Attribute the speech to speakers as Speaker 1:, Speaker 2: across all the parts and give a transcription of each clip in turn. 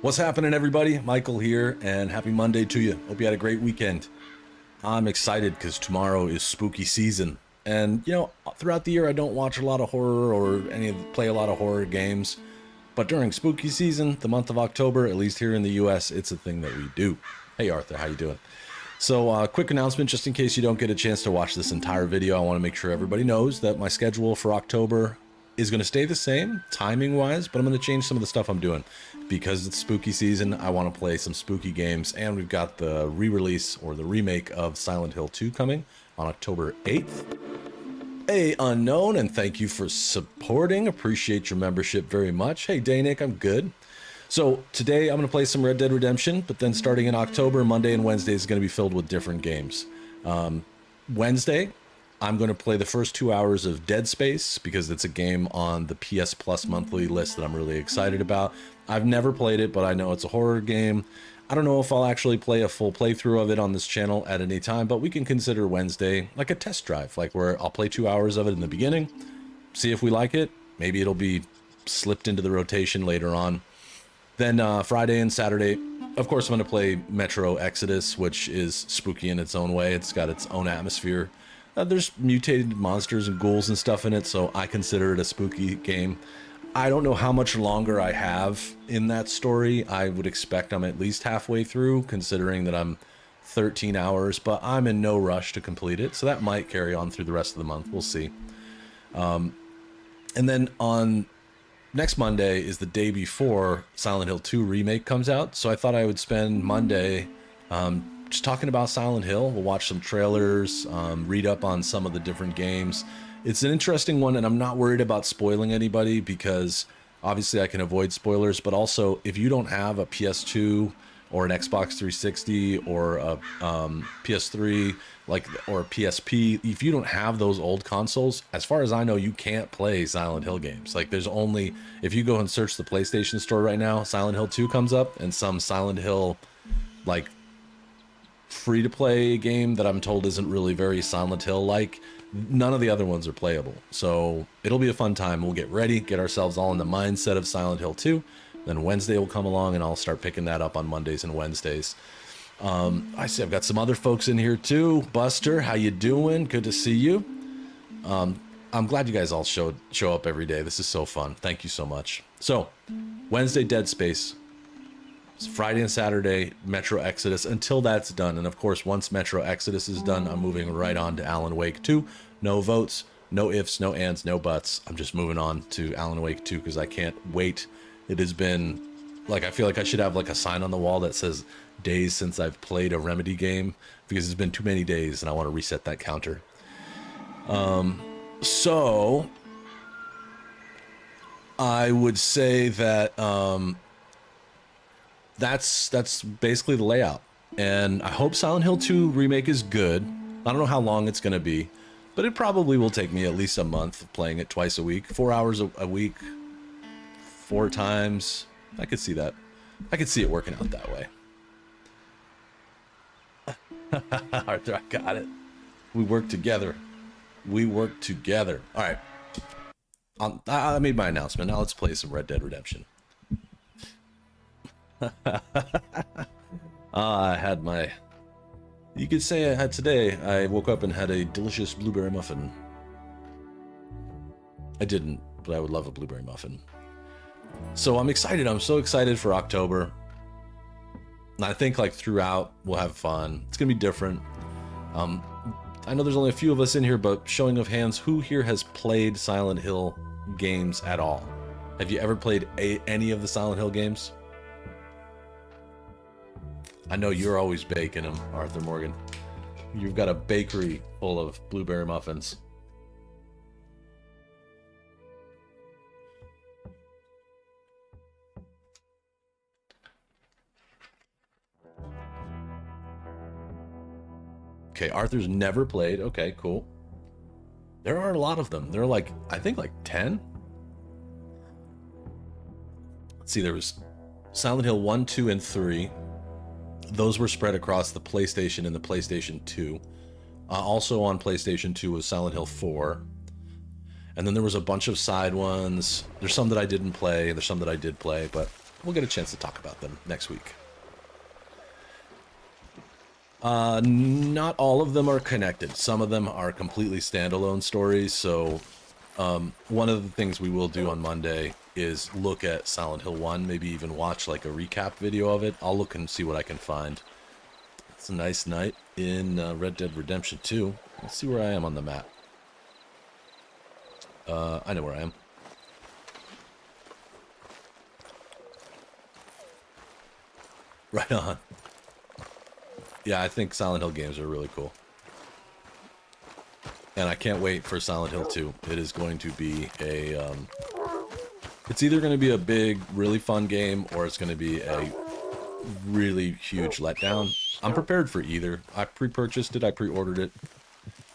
Speaker 1: What's happening, everybody? Michael here, and happy Monday to you. Hope you had a great weekend. I'm excited because tomorrow is spooky season. And, throughout the year, I don't watch a lot of horror or play a lot of horror games. But during spooky season, the month of October, at least here in the US, it's a thing that we do. Hey, Arthur, how you doing? So, quick announcement, just in case you don't get a chance to watch this entire video, I want to make sure everybody knows that my schedule for October is going to stay the same, timing-wise, but I'm going to change some of the stuff I'm doing. Because it's spooky season, I want to play some spooky games, and we've got the re-release, or the remake of Silent Hill 2 coming on October 8th. Hey, Unknown, and thank you for supporting. Appreciate your membership very much. Hey, Danick, I'm good. So, today I'm going to play some Red Dead Redemption, but then starting in October, Monday and Wednesday is going to be filled with different games. Wednesday, I'm going to play the first 2 hours of DeadSpace because it's a game on the PS Plus monthly list that I'm really excited about. I've never played it, but I know it's a horror game. I don't know if I'll actually play a full playthrough of it on this channel at any time, but we can consider Wednesday like a test drive, like where I'll play 2 hours of it in the beginning, see if we like it. Maybe it'll be slipped into the rotation later on. Then Friday and Saturday, of course, I'm going to play Metro Exodus, which is spooky in its own way. It's got its own atmosphere. There's mutated monsters and ghouls and stuff in it, so I consider it a spooky game. I don't know how much longer I have in that story. I would expect I'm at least halfway through, considering that I'm 13 hours, but I'm in no rush to complete it, so that might carry on through the rest of the month. We'll see. And then on next Monday is the day before Silent Hill 2 Remake comes out, so I thought I would spend Monday just talking about Silent Hill. We'll watch some trailers, read up on some of the different games. It's an interesting one, and I'm not worried about spoiling anybody because obviously I can avoid spoilers, but also if you don't have a PS2 or an Xbox 360 or a PS3 or a PSP, if you don't have those old consoles, as far as I know, you can't play Silent Hill games. Like, there's only, if you go and search the PlayStation Store right now, Silent Hill 2 comes up, and some Silent Hill, like, free-to-play game that I'm told isn't really very Silent Hill-like. None of the other ones are playable, so it'll be a fun time. We'll get ready, get ourselves all in the mindset of Silent Hill 2, then Wednesday will come along and I'll start picking that up on Mondays and Wednesdays. I see I've got some other folks in here too. Buster, how you doing? Good to see you. I'm glad you guys all show up every day. This is so fun. Thank you so much. So, Wednesday, DeadSpace. Friday and Saturday, Metro Exodus, until that's done. And of course, once Metro Exodus is done, I'm moving right on to Alan Wake 2. No votes, no ifs, no ands, no buts. I'm just moving on to Alan Wake 2 because I can't wait. It has been, like, I feel like I should have like a sign on the wall that says days since I've played a Remedy game, because it's been too many days and I want to reset that counter. So I would say that that's basically the layout, and I hope Silent Hill 2 Remake is good. I don't know how long it's going to be, but it probably will take me at least a month of playing it twice a week, 4 hours a week, 4 times. I could see that. I could see it working out that way. Arthur, I got it. We work together. We work together. All right. I made my announcement. Now let's play some Red Dead Redemption. I had my, you could say I had today. I woke up and had a delicious blueberry muffin. I didn't, but I would love a blueberry muffin. So I'm excited. I'm so excited for October. And I think like throughout we'll have fun. It's gonna be different. I know there's only a few of us in here, but showing of hands, who here has played Silent Hill games at all? Have you ever played any of the Silent Hill games? I know you're always baking them, Arthur Morgan. You've got a bakery full of blueberry muffins. Okay, Arthur's never played. Okay, cool. There are a lot of them. There are like, I think like 10. Let's see, there was Silent Hill 1, 2, and 3. Those were spread across the PlayStation and the PlayStation 2. Also on PlayStation 2 was Silent Hill 4. And then there was a bunch of side ones. There's some that I didn't play. There's some that I did play, but we'll get a chance to talk about them next week. Not all of them are connected. Some of them are completely standalone stories. So one of the things we will do on Monday is look at Silent Hill 1, maybe even watch like a recap video of it. I'll look and see what I can find. It's a nice night in Red Dead Redemption 2. Let's see where I am on the map. I know where I am. Right on. Yeah, I think Silent Hill games are really cool. And I can't wait for Silent Hill 2. It is going to be a... it's either going to be a big, really fun game, or it's going to be a really huge letdown. I'm prepared for either. I pre-purchased it, I pre-ordered it.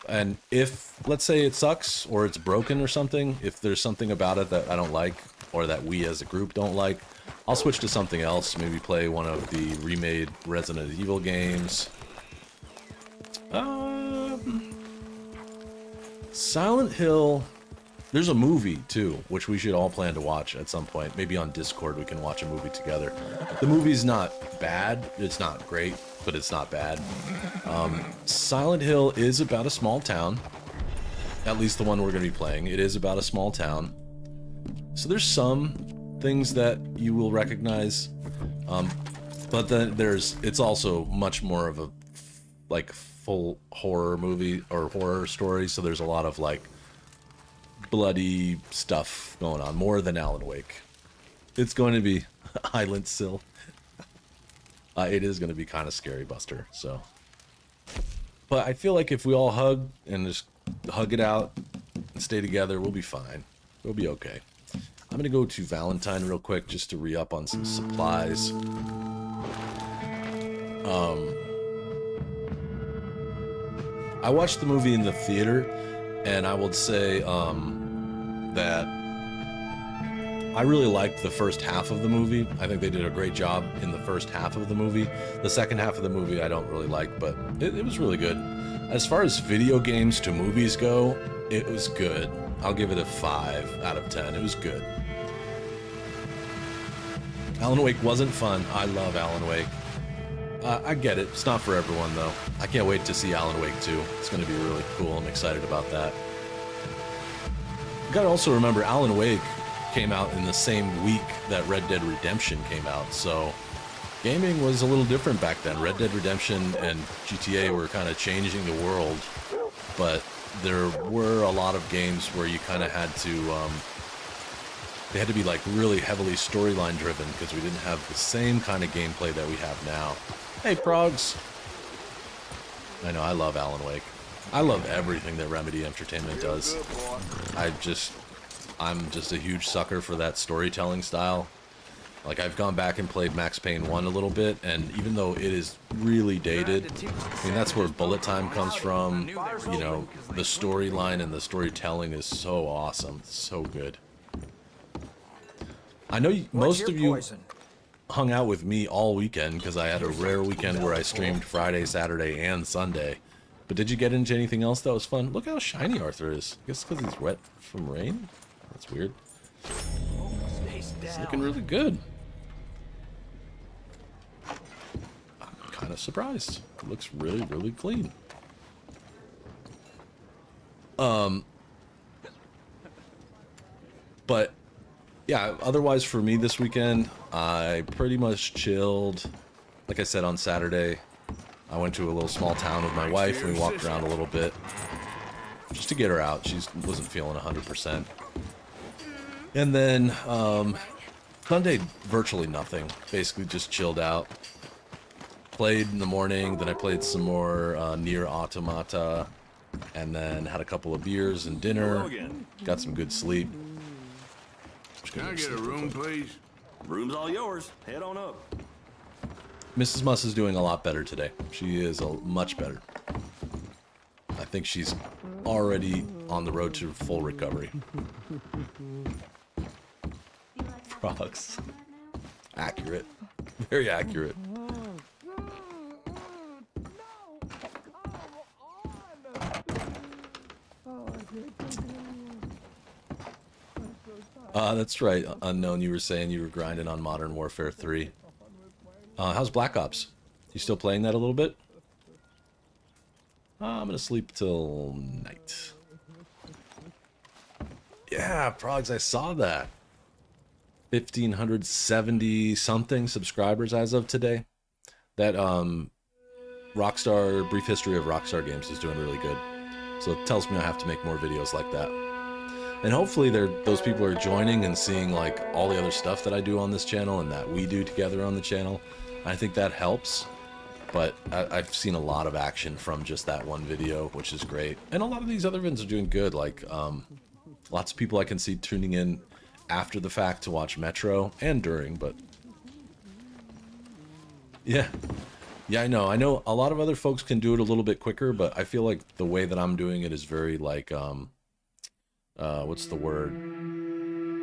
Speaker 1: And if, let's say it sucks, or it's broken or something, if there's something about it that I don't like, or that we as a group don't like, I'll switch to something else. Maybe play one of the remade Resident Evil games. Silent Hill... There's a movie, too, which we should all plan to watch at some point. Maybe on Discord we can watch a movie together. The movie's not bad. It's not great, but it's not bad. Silent Hill is about a small town. At least the one we're going to be playing. It is about a small town. So there's some things that you will recognize. But then it's also much more of a, like, full horror movie or horror story. So there's a lot of, like, bloody stuff going on, more than Alan Wake. It's going to be Island Sill. It is going to be kind of scary, Buster. So, but I feel like if we all hug and just hug it out and stay together, we'll be fine. We'll be okay. I'm going to go to Valentine real quick just to re-up on some supplies. I watched the movie in the theater, and I would say that I really liked the first half of the movie. I think they did a great job in the first half of the movie. The second half of the movie I don't really like, but it was really good. As far as video games to movies go, it was good. I'll give it a 5 out of 10. It was good. Alan Wake wasn't fun. I love Alan Wake. I get it. It's not for everyone, though. I can't wait to see Alan Wake 2. It's going to be really cool. I'm excited about that. You gotta also remember, Alan Wake came out in the same week that Red Dead Redemption came out, so gaming was a little different back then. Red Dead Redemption and GTA were kind of changing the world, but there were a lot of games where you kind of had to, they had to be like really heavily storyline driven because we didn't have the same kind of gameplay that we have now. Hey, Progs! I know, I love Alan Wake. I love everything that Remedy Entertainment does. I'm just a huge sucker for that storytelling style. Like, I've gone back and played Max Payne 1 a little bit, and even though it is really dated, I mean, that's where bullet time comes from. You know, the storyline and the storytelling is so awesome. So good. I know most of you hung out with me all weekend because I had a rare weekend where I streamed Friday, Saturday, and Sunday. But did you get into anything else that was fun? Look how shiny Arthur is. I guess because he's wet from rain? That's weird. He's looking really good. I'm kind of surprised. It looks really, really clean. But, yeah, otherwise for me this weekend, I pretty much chilled. Like I said, on Saturday, I went to a little small town with my wife, and we walked around a little bit. Just to get her out. She wasn't feeling 100%. And then, Sunday, virtually nothing. Basically just chilled out. Played in the morning, then I played some more Nier Automata, and then had a couple of beers and dinner. Got some good sleep.
Speaker 2: Can I get a room, please?
Speaker 3: Room's all yours. Head on up.
Speaker 1: Mrs. Muss is doing a lot better today. She is much better. I think she's already on the road to full recovery. Frogs. Accurate. Very accurate. That's right, Unknown. You were saying you were grinding on Modern Warfare 3. How's Black Ops? You still playing that a little bit? I'm gonna sleep till night. Yeah, Progs, I saw that. 1,570 something subscribers as of today. That Rockstar Brief History of Rockstar Games is doing really good. So it tells me I have to make more videos like that. And hopefully those people are joining and seeing like all the other stuff that I do on this channel and that we do together on the channel. I think that helps. But I've seen a lot of action from just that one video, which is great. And a lot of these other videos are doing good. Like lots of people I can see tuning in after the fact to watch Metro and during, but yeah. Yeah, I know a lot of other folks can do it a little bit quicker, but I feel like the way that I'm doing it is very like what's the word?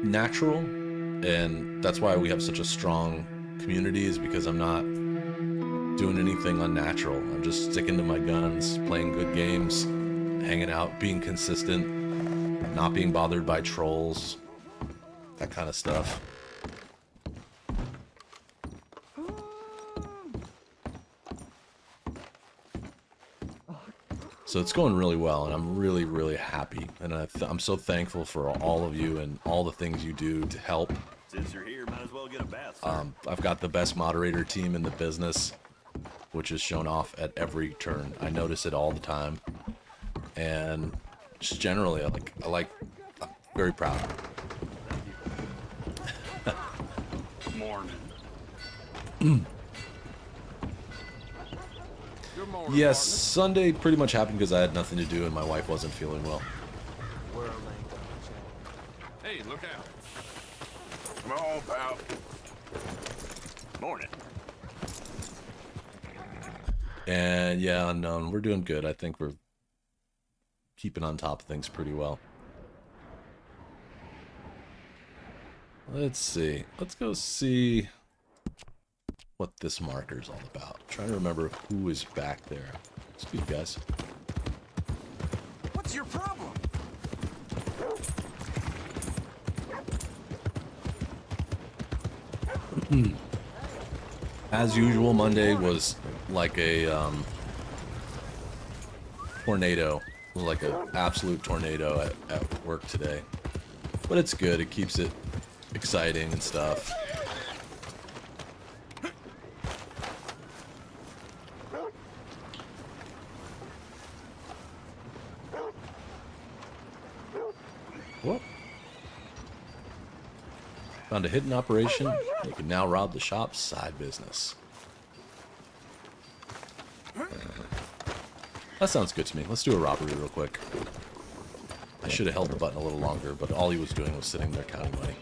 Speaker 1: Natural. And that's why we have such a strong community, is because I'm not doing anything unnatural. I'm just sticking to my guns, playing good games, hanging out, being consistent, not being bothered by trolls, that kind of stuff. So it's going really well, and I'm really, really happy. And I'm so thankful for all of you and all the things you do to help.
Speaker 3: Since you're here, might as well get a bath, sir.
Speaker 1: I've got the best moderator team in the business, which is shown off at every turn. I notice it all the time. And just generally, I'm very proud.
Speaker 2: Morning.
Speaker 1: Yes, Sunday pretty much happened because I had nothing to do and my wife wasn't feeling well.
Speaker 2: Hey, look out. Come on, pal.
Speaker 3: Morning.
Speaker 1: And yeah, Unknown, we're doing good. I think we're keeping on top of things pretty well. Let's see. Let's go see what this marker is all about. I'm trying to remember who is back there. Speak, guys.
Speaker 2: What's your problem?
Speaker 1: As usual, Monday was like a tornado. It was like an absolute tornado at work today. But it's good. It keeps it exciting and stuff. Whoop. Found a hidden operation. You can now rob the shop's side business. That sounds good to me. Let's do a robbery real quick. I should have held the button a little longer, but all he was doing was sitting there counting money.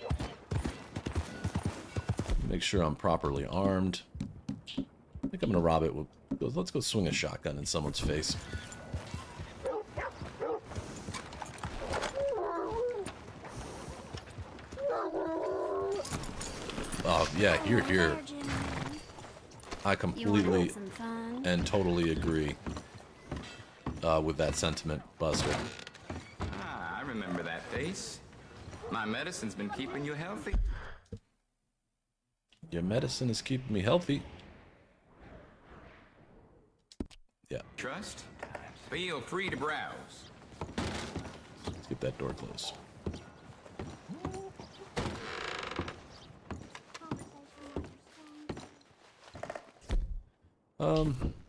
Speaker 1: Make sure I'm properly armed. I think I'm gonna rob it with... Let's go swing a shotgun in someone's face. Oh, yeah, here. I completely and totally agree with that sentiment, Buster.
Speaker 4: Ah, I remember that face. My medicine's been keeping you healthy.
Speaker 1: Your medicine is keeping me healthy. Yeah,
Speaker 4: Trust? Feel free to browse.
Speaker 1: let's get that door closed.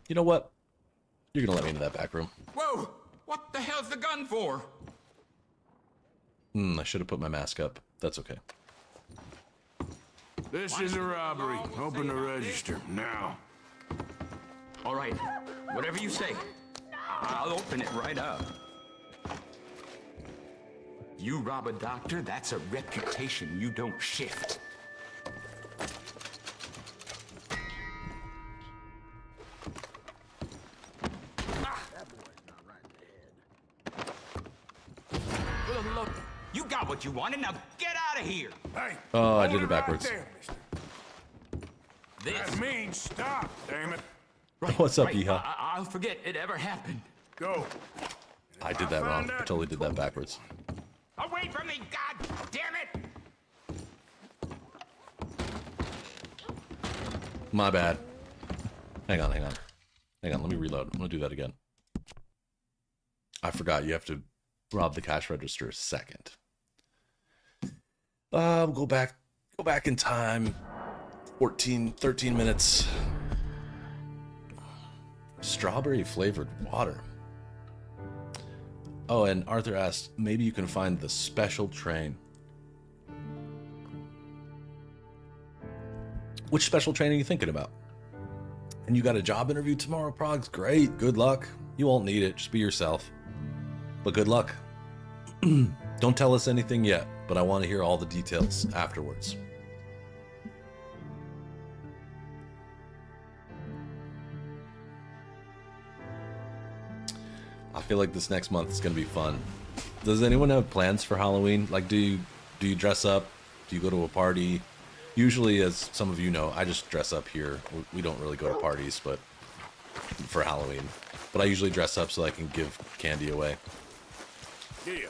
Speaker 1: You know what? You're gonna let me into that back room.
Speaker 4: Whoa! What the hell's the gun for?
Speaker 1: I should have put my mask up. That's okay.
Speaker 2: This is a robbery. Open the register now.
Speaker 4: All right, whatever you say. I'll open it right up. You rob a doctor, that's a reputation you don't shift. You got what you wanted, now get out of here!
Speaker 2: Hey.
Speaker 1: Oh, I did
Speaker 2: hold
Speaker 1: it backwards.
Speaker 2: Right there, mister.
Speaker 4: This.
Speaker 2: That means stop, damn it.
Speaker 1: What's up, Yeehaw?
Speaker 4: I'll forget it ever happened.
Speaker 2: Go.
Speaker 1: I did that wrong. I totally did that backwards.
Speaker 4: Away from me, god damn it!
Speaker 1: My bad. Hang on. Let me reload. I'm gonna do that again. I forgot you have to rob the cash register second. Go back in time. 13 minutes. Strawberry flavored water. Oh, and Arthur asked, maybe you can find the special train. Which special train are you thinking about? And you got a job interview tomorrow, Progs? Great, good luck. You won't need it, just be yourself. But good luck. Don't tell us anything yet, but I want to hear all the details afterwards. I feel like this next month is going to be fun. Does anyone have plans for Halloween? Like, do you dress up? Do you go to a party? Usually, as some of you know, I just dress up here. We don't really go to parties, but for Halloween. But I usually dress up so I can give candy away.
Speaker 2: Yeah.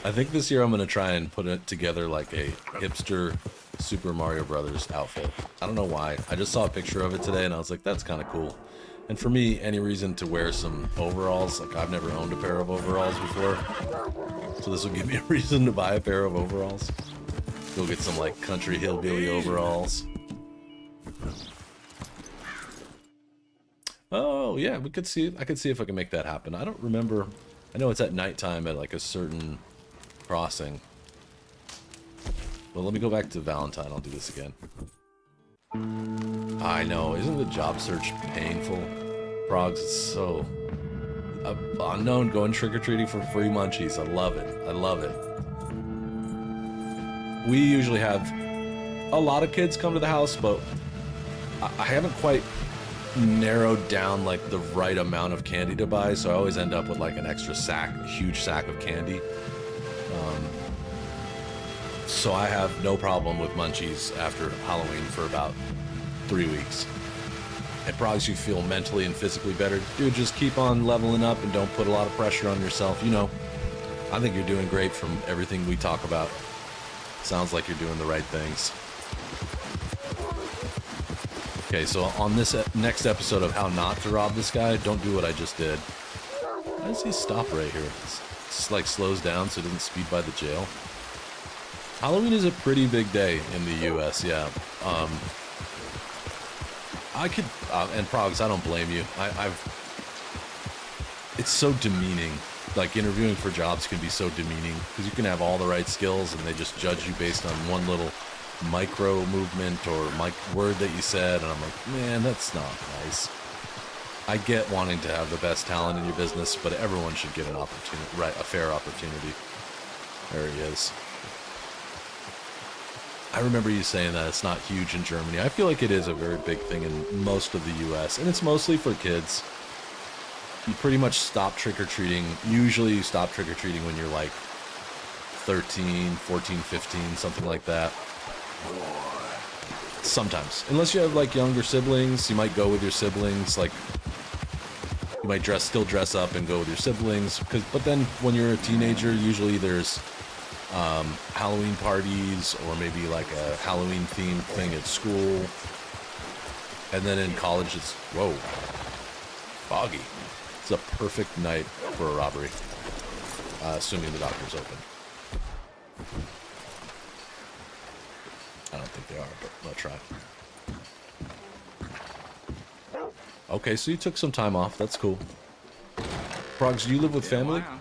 Speaker 1: I think this year I'm going to try and put it together like a hipster Super Mario Brothers outfit. I don't know why. I just saw a picture of it today and I was like, that's kind of cool. And for me, any reason to wear some overalls, like I've never owned a pair of overalls before. So this will give me a reason to buy a pair of overalls. Go get some like country hillbilly overalls. Oh yeah, I could see if I can make that happen. I don't remember. I know it's at nighttime at like a certain crossing. Well, let me go back to Valentine. I'll do this again. I know, isn't the job search painful? Progs, it's so unknown going trick-or-treating for free munchies. I love it. I love it. We usually have a lot of kids come to the house, but I haven't quite narrowed down like the right amount of candy to buy, so I always end up with like an extra sack, a huge sack of candy. So I have no problem with munchies after Halloween for about 3 weeks. And Progs, you feel mentally and physically better. Dude, just keep on leveling up and don't put a lot of pressure on yourself. You know, I think you're doing great from everything we talk about. Sounds like you're doing the right things. Okay, so on this next episode of How Not to Rob This Guy, don't do what I just did. Why does he stop right here? It's like slows down so it doesn't speed by the jail. Halloween is a pretty big day in the U.S., yeah. I could, and Progs, I don't blame you. It's so demeaning. Like, interviewing for jobs can be so demeaning, because you can have all the right skills, and they just judge you based on one little micro movement or word that you said, and I'm like, man, that's not nice. I get wanting to have the best talent in your business, but everyone should get an opportunity, right? A fair opportunity. There he is. I remember you saying that it's not huge in Germany. I feel like it is a very big thing in most of the U.S., and it's mostly for kids. You pretty much stop trick-or-treating. Usually you stop trick-or-treating when you're like 13, 14, 15, something like that. Sometimes. Unless you have like younger siblings, you might go with your siblings. Like, you might still dress up and go with your siblings. But then when you're a teenager, usually there's Halloween parties or maybe like a Halloween themed thing at school. And then in college it's, whoa, foggy. It's a perfect night for a robbery, assuming the doctor's open. I don't think they are, but I'll try. Okay, so you took some time off. That's cool. Progs, do you live with family?
Speaker 4: Wow.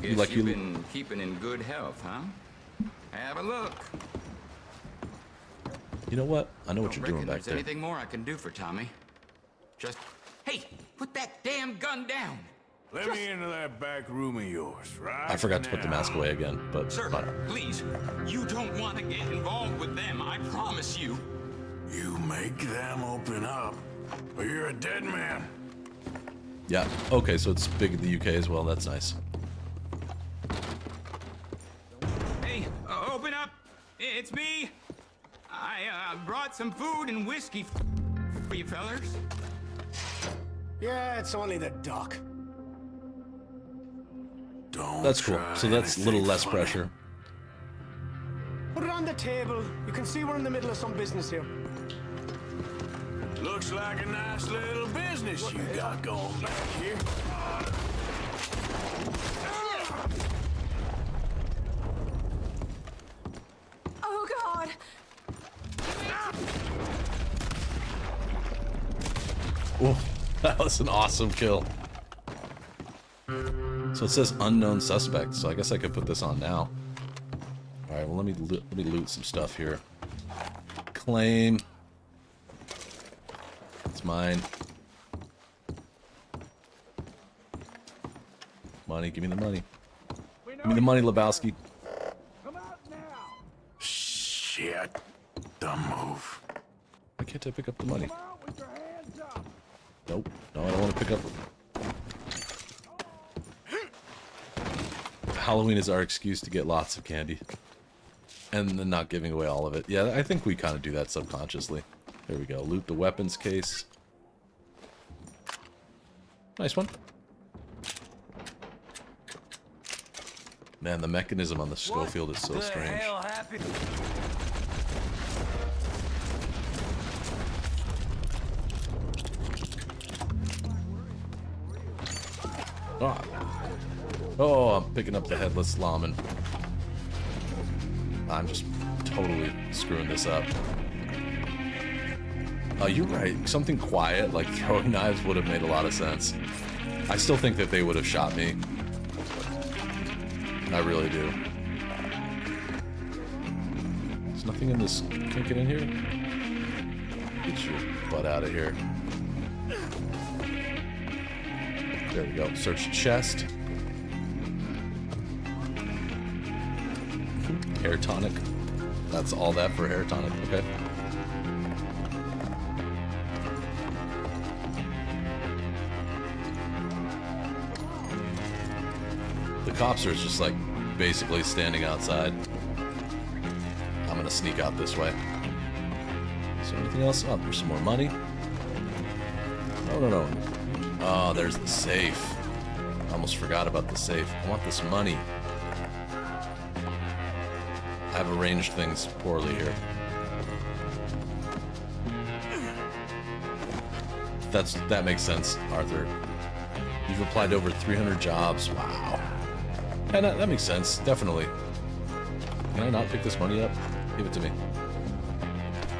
Speaker 4: Guess you've been keeping in good health, huh? Have a look.
Speaker 1: You know what? I know what you're doing
Speaker 4: Reckon
Speaker 1: back
Speaker 4: there's
Speaker 1: there.
Speaker 4: anything more I can do for Tommy? Just, hey, put that damn gun down.
Speaker 2: Let me into that back room of yours, right?
Speaker 1: I forgot to put the mask away again, but
Speaker 4: Sir, please, you don't want to get involved with them, I promise you.
Speaker 2: You make them open up, or you're a dead man.
Speaker 1: yeah. Okay, so it's big in the UK as well. That's nice.
Speaker 4: Hey, open up. It's me. I brought some food and whiskey for you fellers.
Speaker 5: Yeah, it's only the doc.
Speaker 2: Don't
Speaker 1: That's cool.
Speaker 2: try
Speaker 1: So that's a little
Speaker 2: anything
Speaker 1: less
Speaker 2: funny.
Speaker 1: pressure.
Speaker 5: Put it on the table. You can see we're in the middle of some business here.
Speaker 2: Looks like a nice little business you got going back here.
Speaker 6: Oh, God.
Speaker 1: Oh, that was an awesome kill. So it says unknown suspect, so I guess I could put this on now. All right, well let me loot some stuff here. Claim. It's mine. Money, give me the money. Give me the money, Lebowski.
Speaker 2: Shit. Dumb move.
Speaker 1: Why can't I pick up the money? Nope. No, I don't want to pick up. Halloween is our excuse to get lots of candy. And then not giving away all of it. Yeah, I think we kind of do that subconsciously. There we go. Loot the weapons case. Nice one. Man, the mechanism on the Schofield is so strange. Ah. Oh, I'm picking up the headless lawman. I'm just totally screwing this up. Oh, you're right. Something quiet, like throwing knives, would have made a lot of sense. I still think that they would have shot me. I really do. There's nothing in this. Can't get in here? Get your butt out of here. There we go. Search chest. Hair tonic. That's all that for hair tonic. Okay. The cops are just like basically standing outside. I'm gonna sneak out this way. Is there anything else? Oh, there's some more money. No. Oh, there's the safe. I almost forgot about the safe. I want this money. I've arranged things poorly here. That makes sense, Arthur. You've applied to over 300 jobs. Wow. Yeah, that makes sense. Definitely. Can I not pick this money up? Give it to me.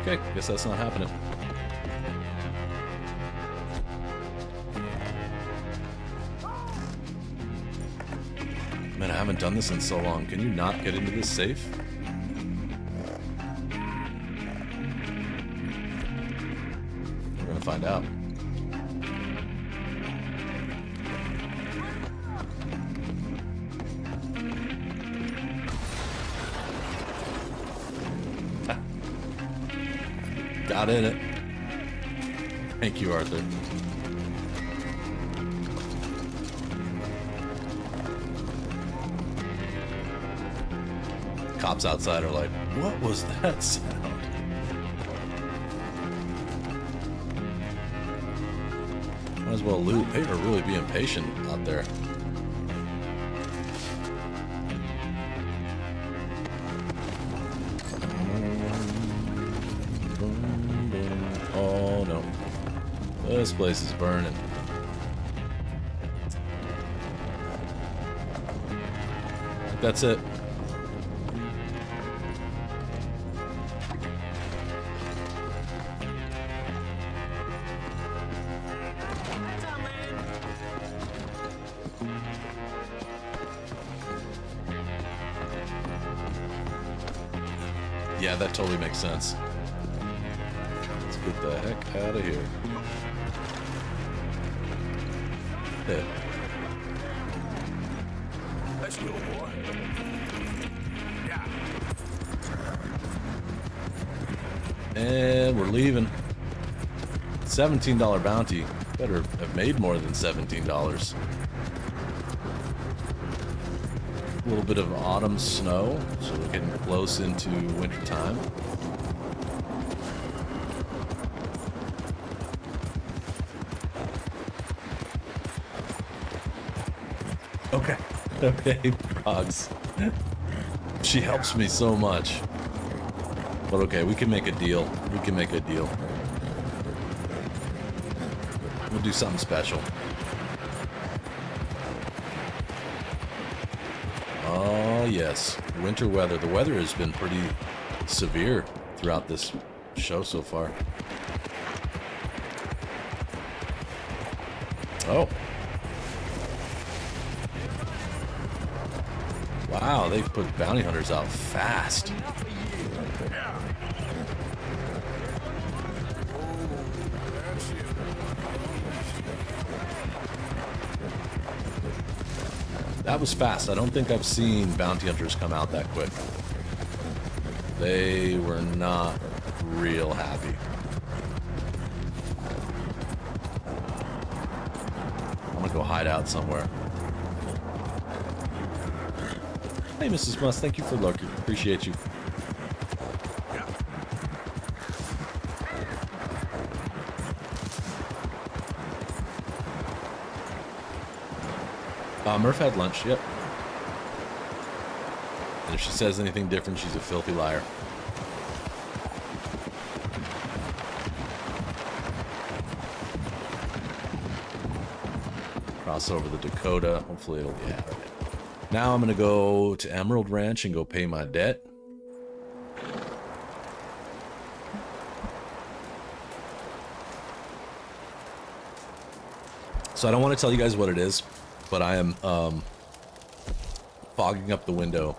Speaker 1: Okay, guess that's not happening. Man, I haven't done this in so long. Can you not get into this safe? We're gonna find out. Got in it. Thank you, Arthur. Cops outside are like, what was that sound? Might as well loot. They are really being patient out there. Oh no. This place is burning. That's it. Yeah, that totally makes sense. Let's get the heck out of here. Yeah.
Speaker 2: Let's go, boy. Yeah.
Speaker 1: And we're leaving. $17 bounty. Better have made more than $17. A little bit of autumn snow, so we're getting close into winter time. Okay, Frogs. She helps me so much. But okay, we can make a deal. We can make a deal. We'll do something special. Oh, yes. Winter weather. The weather has been pretty severe throughout this show so far. Oh. Wow, they've put bounty hunters out fast. That was fast. I don't think I've seen bounty hunters come out that quick. They were not real happy. I'm gonna go hide out somewhere. Hey, Mrs. Must, thank you for lurking. Appreciate you. Murph had lunch, yep. And if she says anything different, she's a filthy liar. Cross over the Dakota. Hopefully it'll be out. Now I'm going to go to Emerald Ranch and go pay my debt. So I don't want to tell you guys what it is, but I am fogging up the window,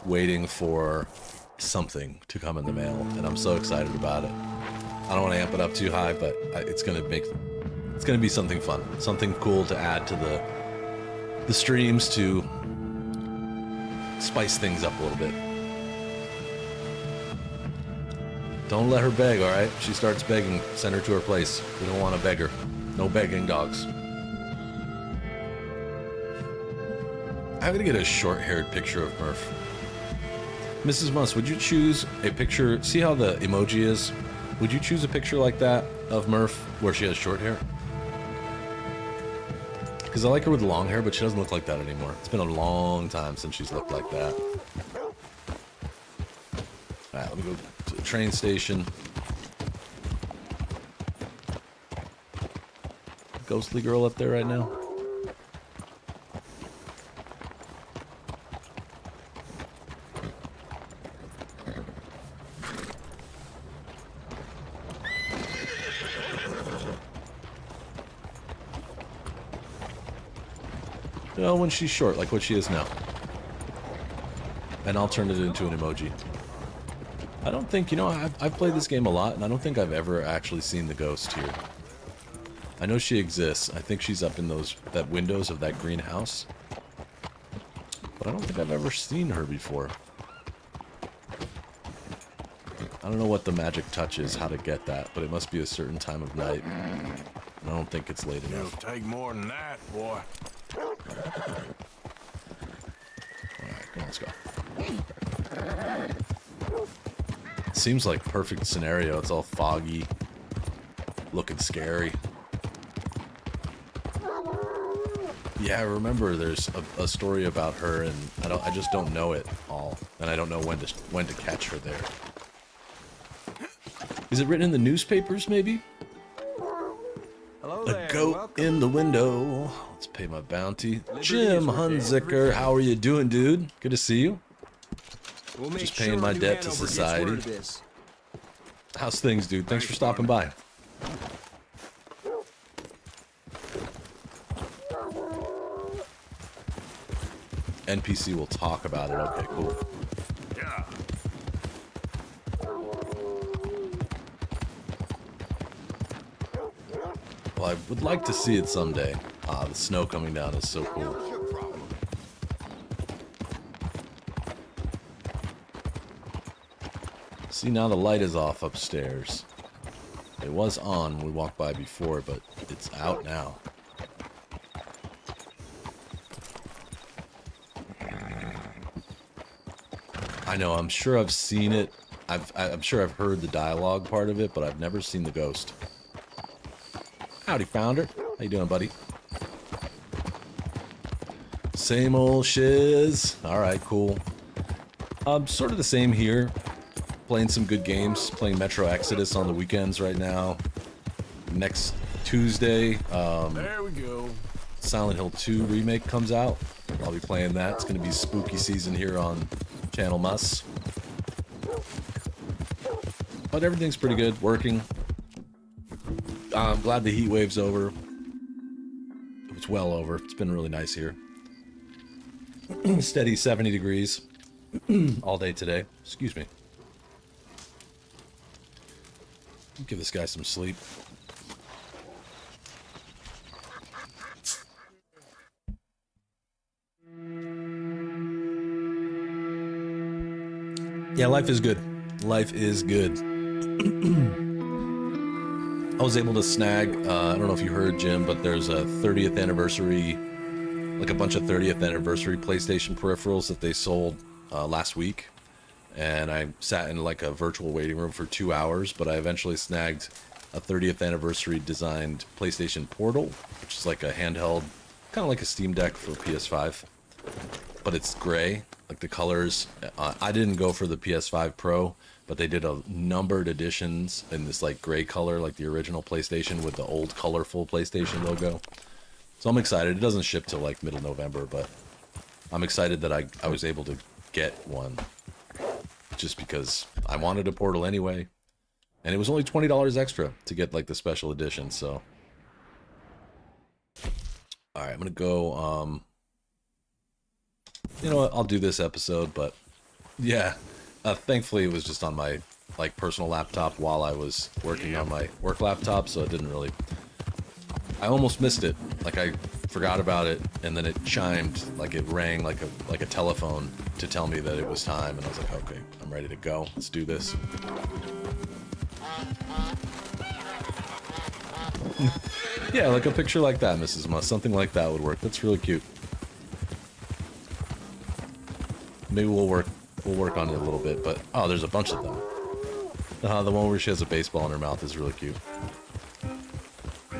Speaker 1: waiting for something to come in the mail, and I'm so excited about it. I don't want to amp it up too high, but it's gonna be something fun, something cool to add to the streams to spice things up a little bit. Don't let her beg, all right? If she starts begging, send her to her place. We don't want to beg her. No begging dogs. I'm gonna get a short-haired picture of Murph. Mrs. Musk, would you choose a picture? See how the emoji is? Would you choose a picture like that of Murph where she has short hair? Because I like her with long hair, but she doesn't look like that anymore. It's been a long time since she's looked like that. Alright, let me go to the train station. Ghostly girl up there right now. You know, when she's short, like what she is now. And I'll turn it into an emoji. I don't think, you know, I've played this game a lot, and I don't think I've ever actually seen the ghost here. I know she exists. I think she's up in that windows of that greenhouse. But I don't think I've ever seen her before. I don't know what the magic touch is, how to get that, but it must be a certain time of night. And I don't think it's late enough.
Speaker 2: It'll take more than that, boy.
Speaker 1: Alright, come on, let's go. Seems like perfect scenario. It's all foggy, looking scary. Yeah, I remember there's a story about her, and I just don't know it all, and I don't know when to catch her there. Is it written in the newspapers, maybe?
Speaker 4: Hello
Speaker 1: A
Speaker 4: there.
Speaker 1: goat
Speaker 4: Welcome.
Speaker 1: in the window. Let's pay my bounty.
Speaker 4: Liberty
Speaker 1: Jim
Speaker 4: is within
Speaker 1: Hunziker,
Speaker 4: reach.
Speaker 1: how are you doing, dude? Good to see you.
Speaker 7: We'll make
Speaker 1: Just
Speaker 7: sure
Speaker 1: paying my
Speaker 7: New
Speaker 1: debt to
Speaker 7: Hanover gets
Speaker 1: society.
Speaker 7: word of this.
Speaker 1: How's things, dude? Thanks for stopping by. NPC will talk about it. Okay, cool.
Speaker 2: Yeah.
Speaker 1: Well, I would like to see it someday. Ah, the snow coming down is so cool. See, now the light is off upstairs. It was on when we walked by before, but it's out now. I know, I'm sure I've seen it. I'm sure I've heard the dialogue part of it, but I've never seen the ghost. Howdy, Founder. How you doing, buddy? Same old shiz. Alright, cool. Sort of the same here. Playing some good games. Playing Metro Exodus on the weekends right now. Next Tuesday,
Speaker 2: There we go.
Speaker 1: Silent Hill 2 Remake comes out. I'll be playing that. It's going to be spooky season here on Channel Mus. But everything's pretty good. Working. I'm glad the heat wave's over. It's well over. It's been really nice here. Steady 70 degrees all day today. Excuse me. Give this guy some sleep. Yeah, life is good. Life is good. I was able to snag, I don't know if you heard, Jim, but there's a 30th anniversary, like a bunch of 30th anniversary PlayStation peripherals that they sold last week. And I sat in like a virtual waiting room for 2 hours, but I eventually snagged a 30th anniversary designed PlayStation Portal, which is like a handheld, kind of like a Steam Deck for PS5, but it's gray, like the colors. I didn't go for the PS5 Pro, but they did a numbered editions in this like gray color, like the original PlayStation with the old colorful PlayStation logo. So I'm excited. It doesn't ship till like middle November, but I'm excited that I was able to get one just because I wanted a Portal anyway. And it was only $20 extra to get like the special edition, so. Alright, I'm gonna go, you know what, I'll do this episode, but yeah. Thankfully it was just on my like personal laptop while I was working on my work laptop, so it didn't really, I almost missed it. Like I forgot about it, and then it chimed, like it rang like a telephone to tell me that it was time, and I was like, okay, I'm ready to go. Let's do this. Yeah, like a picture like that, Mrs. Musk. Something like that would work. That's really cute. Maybe we'll work on it a little bit, but oh, there's a bunch of them. The one where she has a baseball in her mouth is really cute.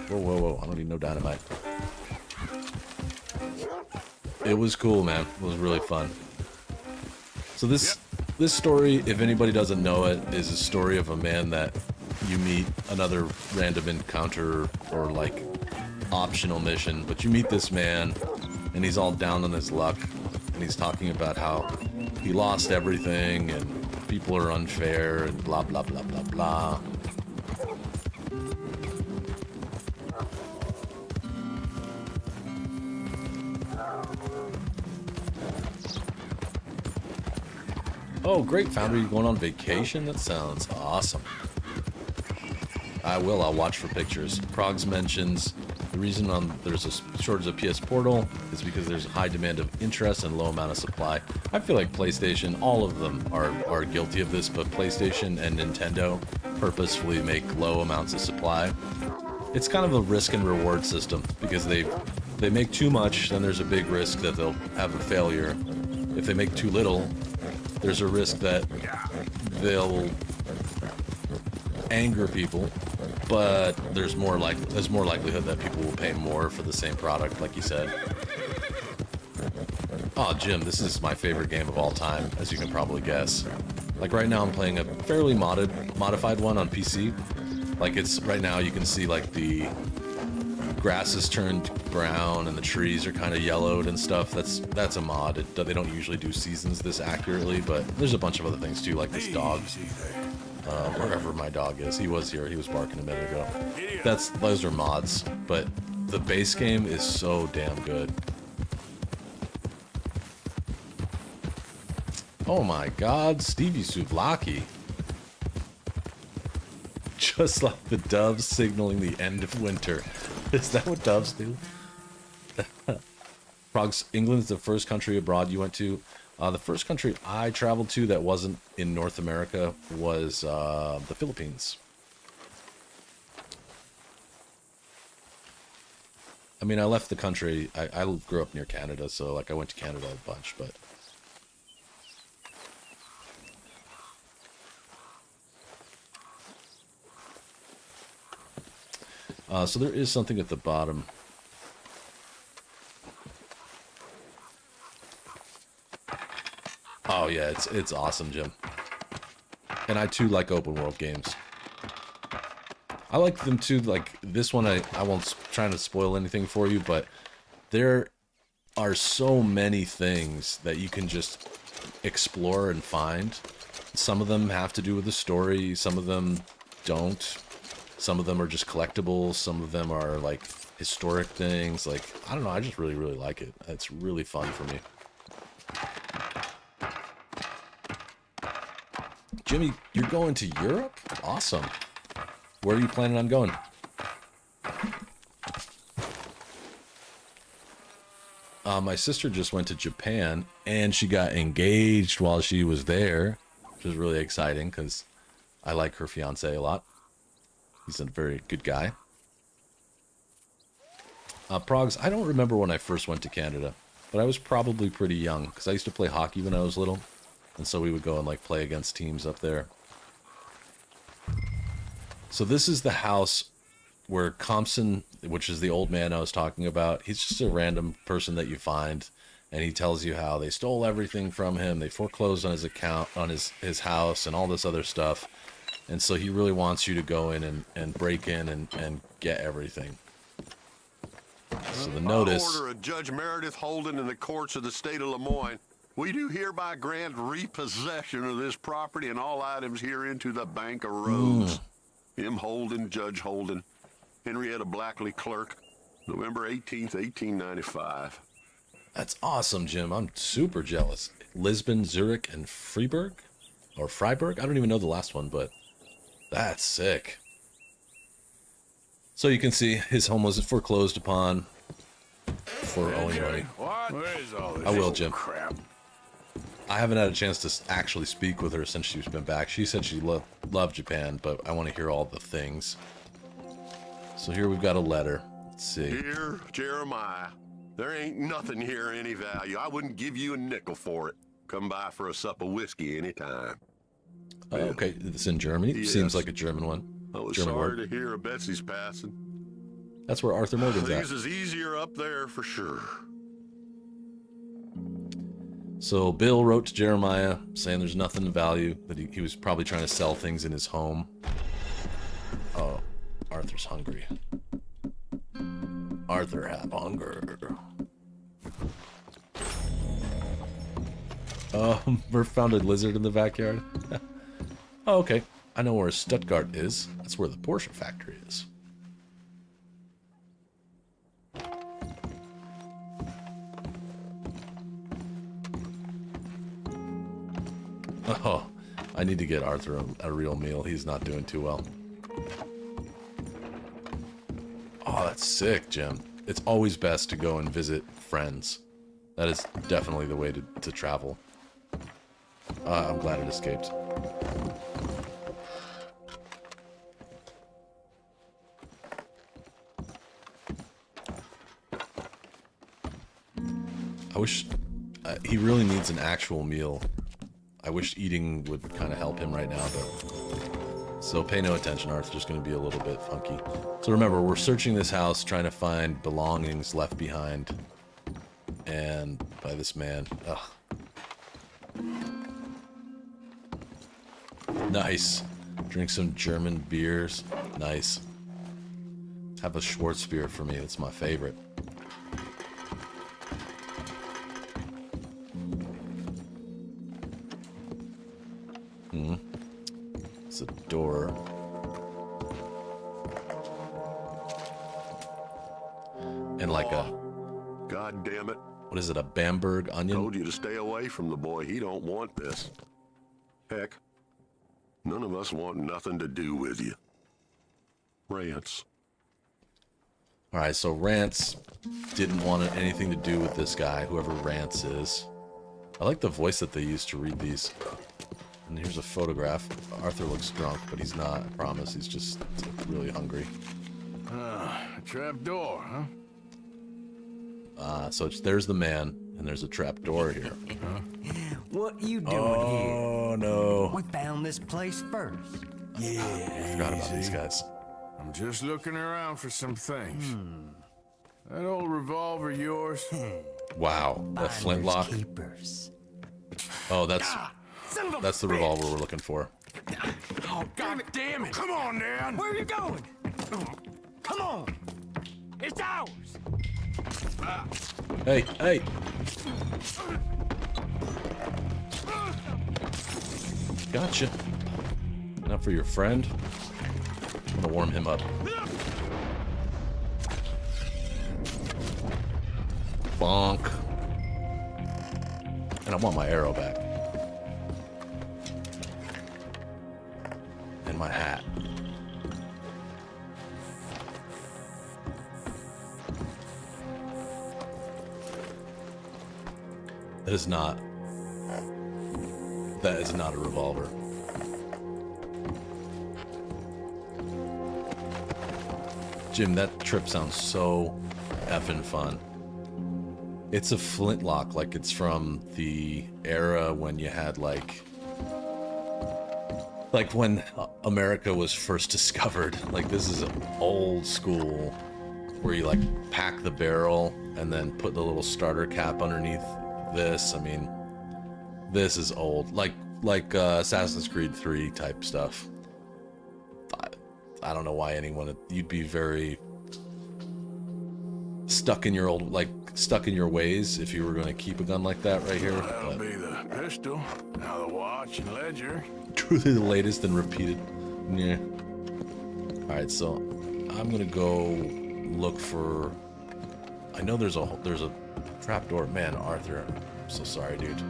Speaker 1: Whoa, whoa, whoa! I don't need no dynamite. It was cool, man. It was really fun. So this story, if anybody doesn't know it, is a story of a man that you meet, another random encounter or like optional mission, but you meet this man and he's all down on his luck, and he's talking about how he lost everything and people are unfair and blah blah blah blah blah. Oh, great, Foundry, you going on vacation? That sounds awesome. I'll watch for pictures. Progs mentions the reason there's a shortage of PS Portal is because there's a high demand of interest and low amount of supply. I feel like PlayStation, all of them are guilty of this, but PlayStation and Nintendo purposefully make low amounts of supply. It's kind of a risk and reward system, because they make too much, then there's a big risk that they'll have a failure. If they make too little, there's a risk that they'll anger people, but there's more likelihood that people will pay more for the same product, like you said. Oh, Jim, this is my favorite game of all time, as you can probably guess. Like right now I'm playing a fairly modified one on PC. Like it's right now you can see like the grass has turned brown and the trees are kind of yellowed and stuff. That's a mod. They don't usually do seasons this accurately, but there's a bunch of other things too, like this dog. Wherever my dog is, he was here. He was barking a minute ago. Those are mods, but the base game is so damn good. Oh my God, Stevie Souvlaki. Just like the doves signaling the end of winter. Is that what doves do? Progs, England's the first country abroad you went to. The first country I traveled to that wasn't in North America was the Philippines. I mean, I left the country. I grew up near Canada, so like I went to Canada a bunch, but... so there is something at the bottom. Oh yeah, it's awesome, Jim. And I too like open world games. I like them too. Like this one, I won't try to spoil anything for you, but there are so many things that you can just explore and find. Some of them have to do with the story, some of them don't. Some of them are just collectibles, some of them are like historic things. Like, I don't know, I just really, really like it. It's really fun for me. Jimmy, you're going to Europe? Awesome. Where are you planning on going? My sister just went to Japan, and she got engaged while she was there, which was really exciting, because I like her fiancé a lot. He's a very good guy. Progs, I don't remember when I first went to Canada, but I was probably pretty young, because I used to play hockey when I was little, and so we would go and like play against teams up there. So this is the house where Compson, which is the old man I was talking about, he's just a random person that you find, and he tells you how they stole everything from him, they foreclosed on his account, on his house, and all this other stuff. And so he really wants you to go in and break in and get everything. So the notice...
Speaker 7: Order of Judge Meredith Holden in the courts of the state of Lemoyne. We do hereby grant repossession of this property and all items herein to the Bank of Rhodes. M. Holden, Judge Holden. Henrietta Blackley, clerk. November 18th, 1895.
Speaker 1: That's awesome, Jim. I'm super jealous. Lisbon, Zurich, and Freiburg? Or Freiburg? I don't even know the last one, but that's sick. So you can see his home was foreclosed upon for owing money.
Speaker 2: What? Where is all this?
Speaker 1: I will, Jim.
Speaker 2: Crap.
Speaker 1: I haven't had a chance to actually speak with her since she's been back. She said she loved Japan, but I want to hear all the things. So here we've got a letter. Let's see.
Speaker 7: Dear Jeremiah, there ain't nothing here of any value. I wouldn't give you a nickel for it. Come by for a sup of whiskey anytime.
Speaker 1: Okay, it's in Germany.
Speaker 7: Yes.
Speaker 1: Seems like a German one.
Speaker 7: I was
Speaker 1: German
Speaker 7: sorry
Speaker 1: word.
Speaker 7: to hear of Betsy's passing.
Speaker 1: That's where Arthur Morgan's at.
Speaker 7: Things is easier up there for sure.
Speaker 1: So Bill wrote to Jeremiah saying there's nothing of value, that he was probably trying to sell things in his home. Oh, Arthur's hungry. Arthur have hunger. Murph found a lizard in the backyard. Oh, okay. I know where Stuttgart is. That's where the Porsche factory is. Oh, I need to get Arthur a real meal. He's not doing too well. Oh, that's sick, Jim. It's always best to go and visit friends. That is definitely the way to travel. I'm glad it escaped. I wish... he really needs an actual meal. I wish eating would kind of help him right now, but... So pay no attention, Arthur's going to be a little bit funky. So remember, we're searching this house, trying to find belongings left behind. And by this man. Ugh. Nice. Drink some German beers. Nice. Have a Schwarzbier for me. That's my favorite. It's a door. And like a...
Speaker 7: God damn it.
Speaker 1: What is it, a Bamberg onion?
Speaker 7: Told you to stay away from the boy. He don't want this. Heck, none of us want nothing to do with you. Rance.
Speaker 1: Alright, so Rance didn't want anything to do with this guy, whoever Rance is. I like the voice that they use to read these. And here's a photograph. Arthur looks drunk, but he's not, I promise. He's just really hungry.
Speaker 2: A trap door, huh?
Speaker 1: So there's the man, and there's a trap door here.
Speaker 8: What you doing here?
Speaker 1: Oh, no.
Speaker 8: We found this place first.
Speaker 1: I forgot about these guys.
Speaker 2: I'm just looking around for some things. That old revolver yours?
Speaker 1: Wow, that flintlock.
Speaker 8: Keepers.
Speaker 1: Oh, that's the revolver we're looking for.
Speaker 5: Oh, God damn it! Come on, Dan!
Speaker 8: Where are you going? Come on. It's ours.
Speaker 1: Hey, hey. Gotcha. Now for your friend. I'm gonna warm him up. Bonk. And I want my arrow back. And my hat. That is not a revolver. Jim, that trip sounds so effing fun. It's a flintlock, like it's from the era when you had like when America was first discovered. Like this is an old school where you like pack the barrel and then put the little starter cap underneath this. I mean, this is old, like Assassin's Creed 3 type stuff. I don't know why anyone, you'd be very stuck in your ways if you were going to keep a gun like that right here.
Speaker 2: That'll be the pistol. Now the watch and ledger.
Speaker 1: Truly the latest and repeated. Yeah. All right, so I'm gonna go look for. I know there's a trapdoor. Man, Arthur, I'm so sorry, dude.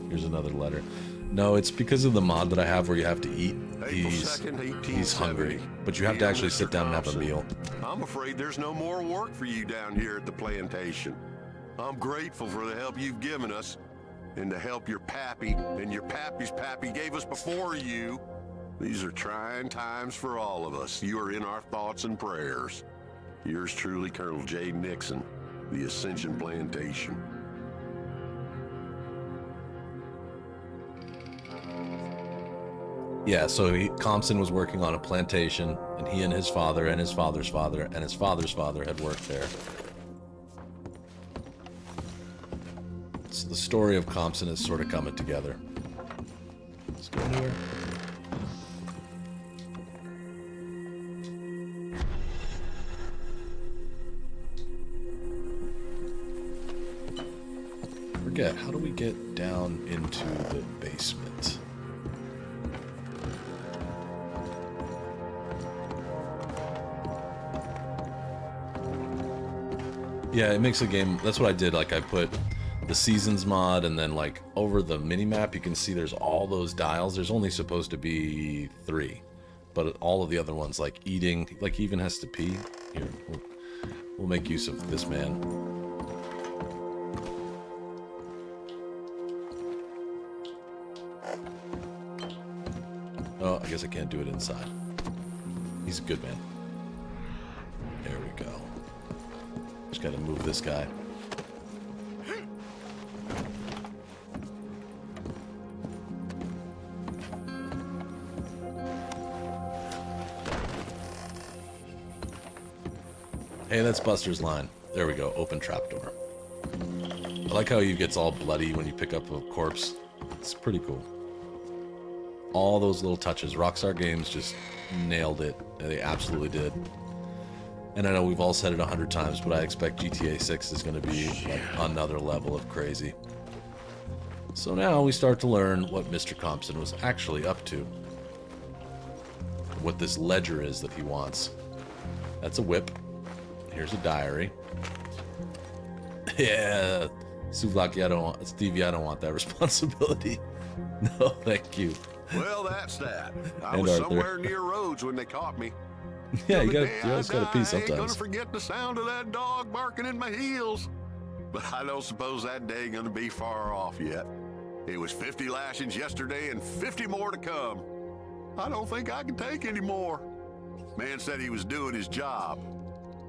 Speaker 1: Here's another letter. No, it's because of the mod that I have where you have to eat. He's hungry, but you have to actually sit down and have a meal.
Speaker 7: I'm afraid there's no more work for you down here at the plantation. I'm grateful for the help you've given us and the help your pappy and your pappy's pappy gave us before you. These are trying times for all of us. You are in our thoughts and prayers. Yours truly, Colonel J. Nixon, the Ascension Plantation.
Speaker 1: Yeah, so Compson was working on a plantation, and he and his father and his father's father and his father's father had worked there. So the story of Compson is sort of coming together. Let's go anywhere. Forget, how do we get down into the basement? Yeah, it makes a game. That's what I did. Like I put the seasons mod, and then like over the mini map, you can see there's all those dials. There's only supposed to be 3, but all of the other ones, like eating, like he even has to pee. Here, we'll make use of this man. Oh, I guess I can't do it inside. He's a good man. There we go. Just gotta move this guy. Hey, that's Buster's line. There we go, open trapdoor. I like how he gets all bloody when you pick up a corpse. It's pretty cool. All those little touches. Rockstar Games just nailed it. They absolutely did. And I know we've all said it 100 times, but I expect GTA 6 is going to be like another level of crazy. So now we start to learn what Mr. Compson was actually up to. What this ledger is that he wants. That's a whip. Here's a diary. Yeah, Souvlaki, Stevie, I don't want that responsibility. No, thank you.
Speaker 7: Well, that's that. I
Speaker 1: And
Speaker 7: was
Speaker 1: Arthur.
Speaker 7: somewhere near Rhodes when they caught me.
Speaker 1: Yeah, you
Speaker 7: Till the
Speaker 1: gotta,
Speaker 7: day
Speaker 1: you always
Speaker 7: I
Speaker 1: gotta
Speaker 7: die,
Speaker 1: pee
Speaker 7: I ain't gonna
Speaker 1: sometimes.
Speaker 7: forget the sound of that dog barking in my heels. But I don't suppose that day gonna be far off yet. It was 50 lashings yesterday and 50 more to come. I don't think I can take any more. Man said he was doing his job.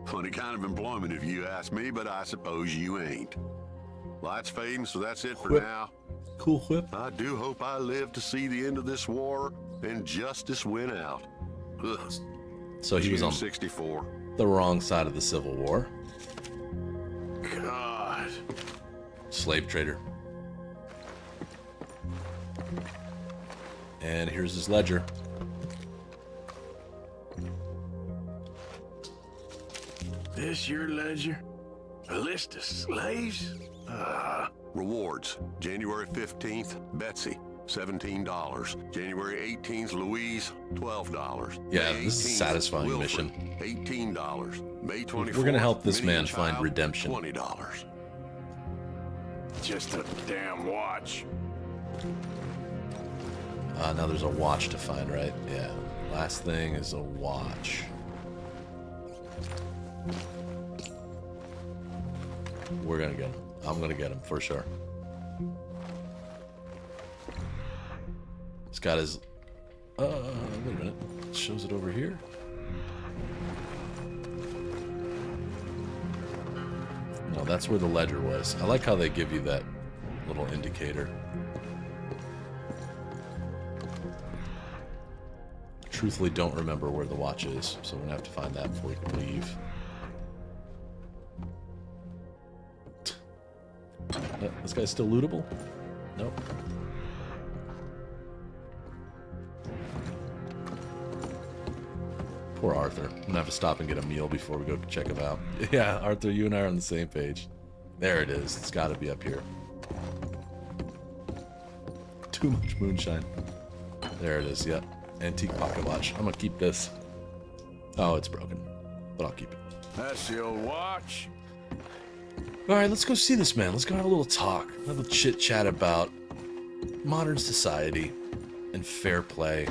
Speaker 7: Funny kind of employment if you ask me, but I suppose you ain't. Lights fading, so that's it for
Speaker 1: Whip.
Speaker 7: now.
Speaker 1: Cool whip.
Speaker 7: I do hope I live to see the end of this war and justice win out. Ugh.
Speaker 1: So he was
Speaker 7: June
Speaker 1: on
Speaker 7: 64.
Speaker 1: the wrong side of the Civil War.
Speaker 2: God.
Speaker 1: Slave trader. And here's his ledger.
Speaker 2: This your ledger? A list of slaves?
Speaker 7: Rewards. January 15th, Betsy, $17. January 18th, Louise, $12.
Speaker 1: Yeah,
Speaker 7: May
Speaker 1: this is a
Speaker 7: 18th,
Speaker 1: satisfying
Speaker 7: Wilfred,
Speaker 1: mission.
Speaker 7: $18. May 24th,
Speaker 1: We're gonna help this
Speaker 7: Minnie
Speaker 1: man
Speaker 7: and
Speaker 1: find
Speaker 7: Child,
Speaker 1: redemption.
Speaker 7: $20.
Speaker 2: Just a damn watch.
Speaker 1: Now there's a watch to find, right? Yeah. Last thing is a watch. We're gonna get him. I'm gonna get him for sure. He's got his... wait a minute. It shows it over here. No, that's where the ledger was. I like how they give you that little indicator. Truthfully, don't remember where the watch is, so we're gonna have to find that before we can leave. This guy's still lootable? Nope. Poor Arthur. I'm gonna have to stop and get a meal before we go check him out. Yeah, Arthur, you and I are on the same page. There it is. It's gotta be up here. Too much moonshine. There it is, yep. Antique pocket watch. I'm gonna keep this. Oh, it's broken, but I'll keep it.
Speaker 2: That's the old watch.
Speaker 1: All right, let's go see this man. Let's go have a little talk, have a chit chat about modern society and fair play.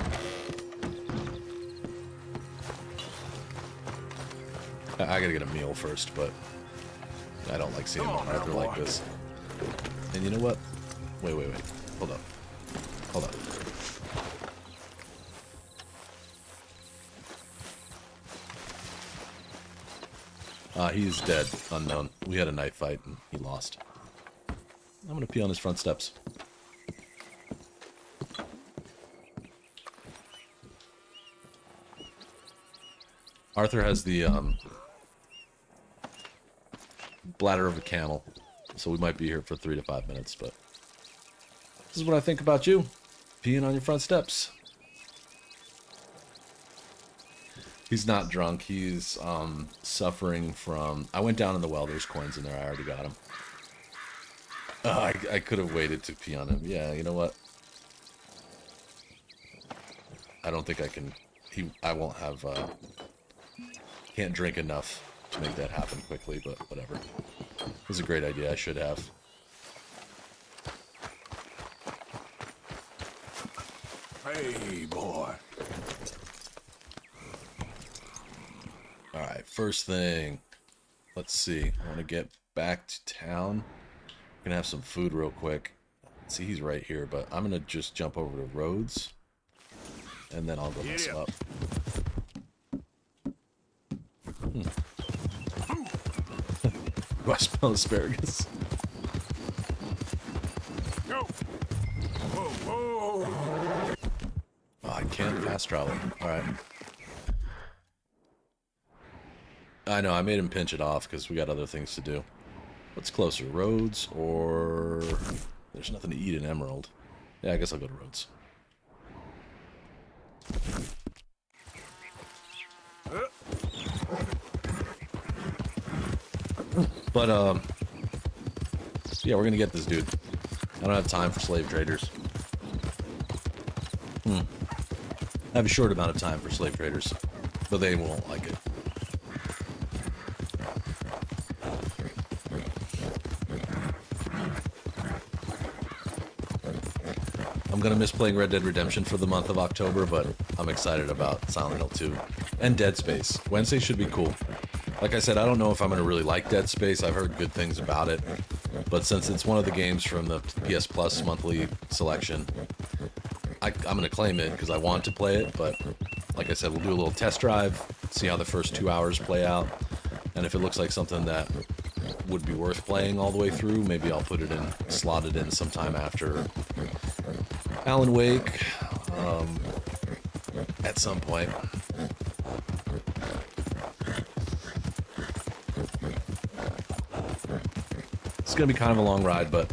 Speaker 1: I gotta get a meal first, but I don't like seeing Arthur like this. And you know what? Wait. Hold up. He's dead. Unknown. We had a knife fight and he lost. I'm gonna pee on his front steps. Arthur has the bladder of a camel, so we might be here for 3 to 5 minutes, but this is what I think about you, peeing on your front steps. He's not drunk. He's suffering from... I went down in the well. There's coins in there. I already got them. I could have waited to pee on him. Yeah, you know what? I don't think I can... I won't have... Can't drink enough to make that happen quickly, but whatever. It was a great idea. I should have.
Speaker 2: Hey, boy.
Speaker 1: Alright, first thing. Let's see. I want to get back to town. I'm going to have some food real quick. See, he's right here, but I'm going to just jump over to Rhodes. And then I'll go mess him up. Do I smell asparagus?
Speaker 2: Go. Whoa.
Speaker 1: Oh, I can't fast travel. Alright. I know, I made him pinch it off because we got other things to do. What's closer, Rhodes or... There's nothing to eat in Emerald. Yeah, I guess I'll go to Rhodes. But, yeah, we're gonna get this dude. I don't have time for slave traders. I have a short amount of time for slave traders, but they won't like it. I'm gonna miss playing Red Dead Redemption for the month of October, but I'm excited about Silent Hill 2 and Dead Space. Wednesday should be cool. Like I said, I don't know if I'm gonna really like Dead Space. I've heard good things about it, but since it's one of the games from the PS Plus monthly selection, I'm gonna claim it because I want to play it. But like I said, we'll do a little test drive, see how the first 2 hours play out, and if it looks like something that would be worth playing all the way through. Maybe I'll put it in, slot it in sometime after Alan Wake, at some point. It's gonna be kind of a long ride, but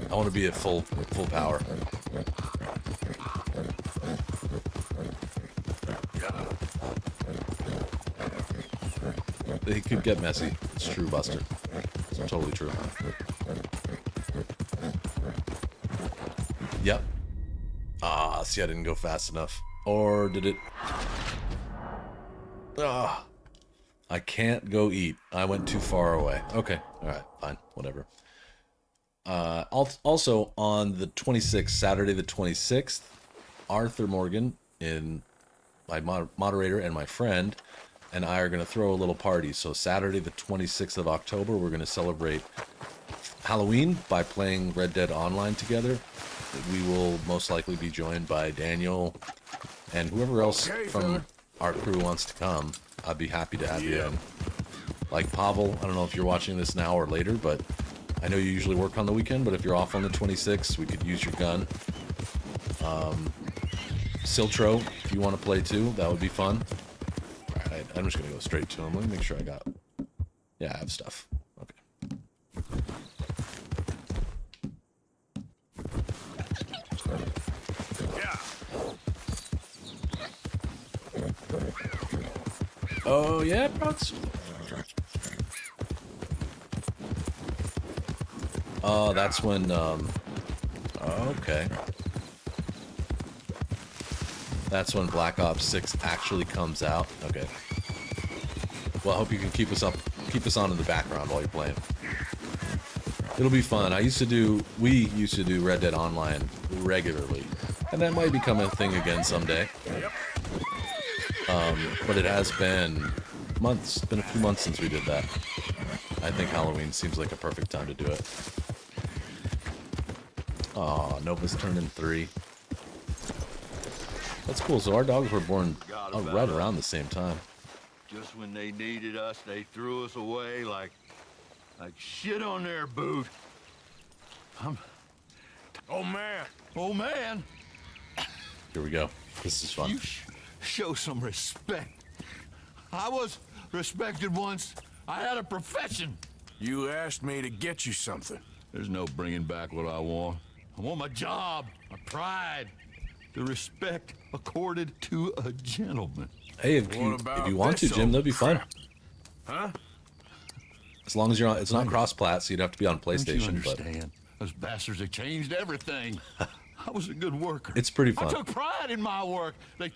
Speaker 1: I want to be at full power. It could get messy. It's true, Buster. It's totally true. Yep. Ah, see, I didn't go fast enough. Or did it? Ah, I can't go eat. I went too far away. Okay, all right, fine, whatever. Also, on the 26th, Saturday the 26th, Arthur Morgan, my moderator and my friend, and I are going to throw a little party. So Saturday the 26th of October, we're going to celebrate Halloween by playing Red Dead Online together. We will most likely be joined by Daniel and whoever else from our crew wants to come. I'd be happy to have you in. Like Pavel, I don't know if you're watching this now or later, but I know you usually work on the weekend, but if you're off on the 26th, we could use your gun. Siltro, if you want to play too, that would be fun. Alright, I'm just going to go straight to him. Let me make sure I got... Yeah, I have stuff. Okay.
Speaker 2: Yeah.
Speaker 1: Oh, yeah, Prox? Oh, that's when, okay. That's when Black Ops 6 actually comes out. Okay. Well, I hope you can keep us on in the background while you're playing. It'll be fun. We used to do Red Dead Online regularly, and that might become a thing again someday. But it has been months. It's been a few months since we did that. I think Halloween seems like a perfect time to do it. Aw, Nova's turned in 3. That's cool. So our dogs were born right around the same time.
Speaker 3: Just when they needed us, they threw us away like shit on their boot.
Speaker 2: Oh, man.
Speaker 3: Oh, man.
Speaker 1: Here we go. This is fun.
Speaker 3: You show some respect. I was respected once. I had a profession.
Speaker 2: You asked me to get you something.
Speaker 3: There's no bringing back what I want. I want my job, my pride, the respect accorded to a gentleman.
Speaker 1: Hey, if you want to, Jim, that'd be fun.
Speaker 2: Huh?
Speaker 1: As long as you're on, it's not cross-plat, so you'd have to be on PlayStation.
Speaker 3: Don't you understand? Those bastards have changed everything. I was a good worker.
Speaker 1: It's pretty fun.
Speaker 3: I took pride in my work. They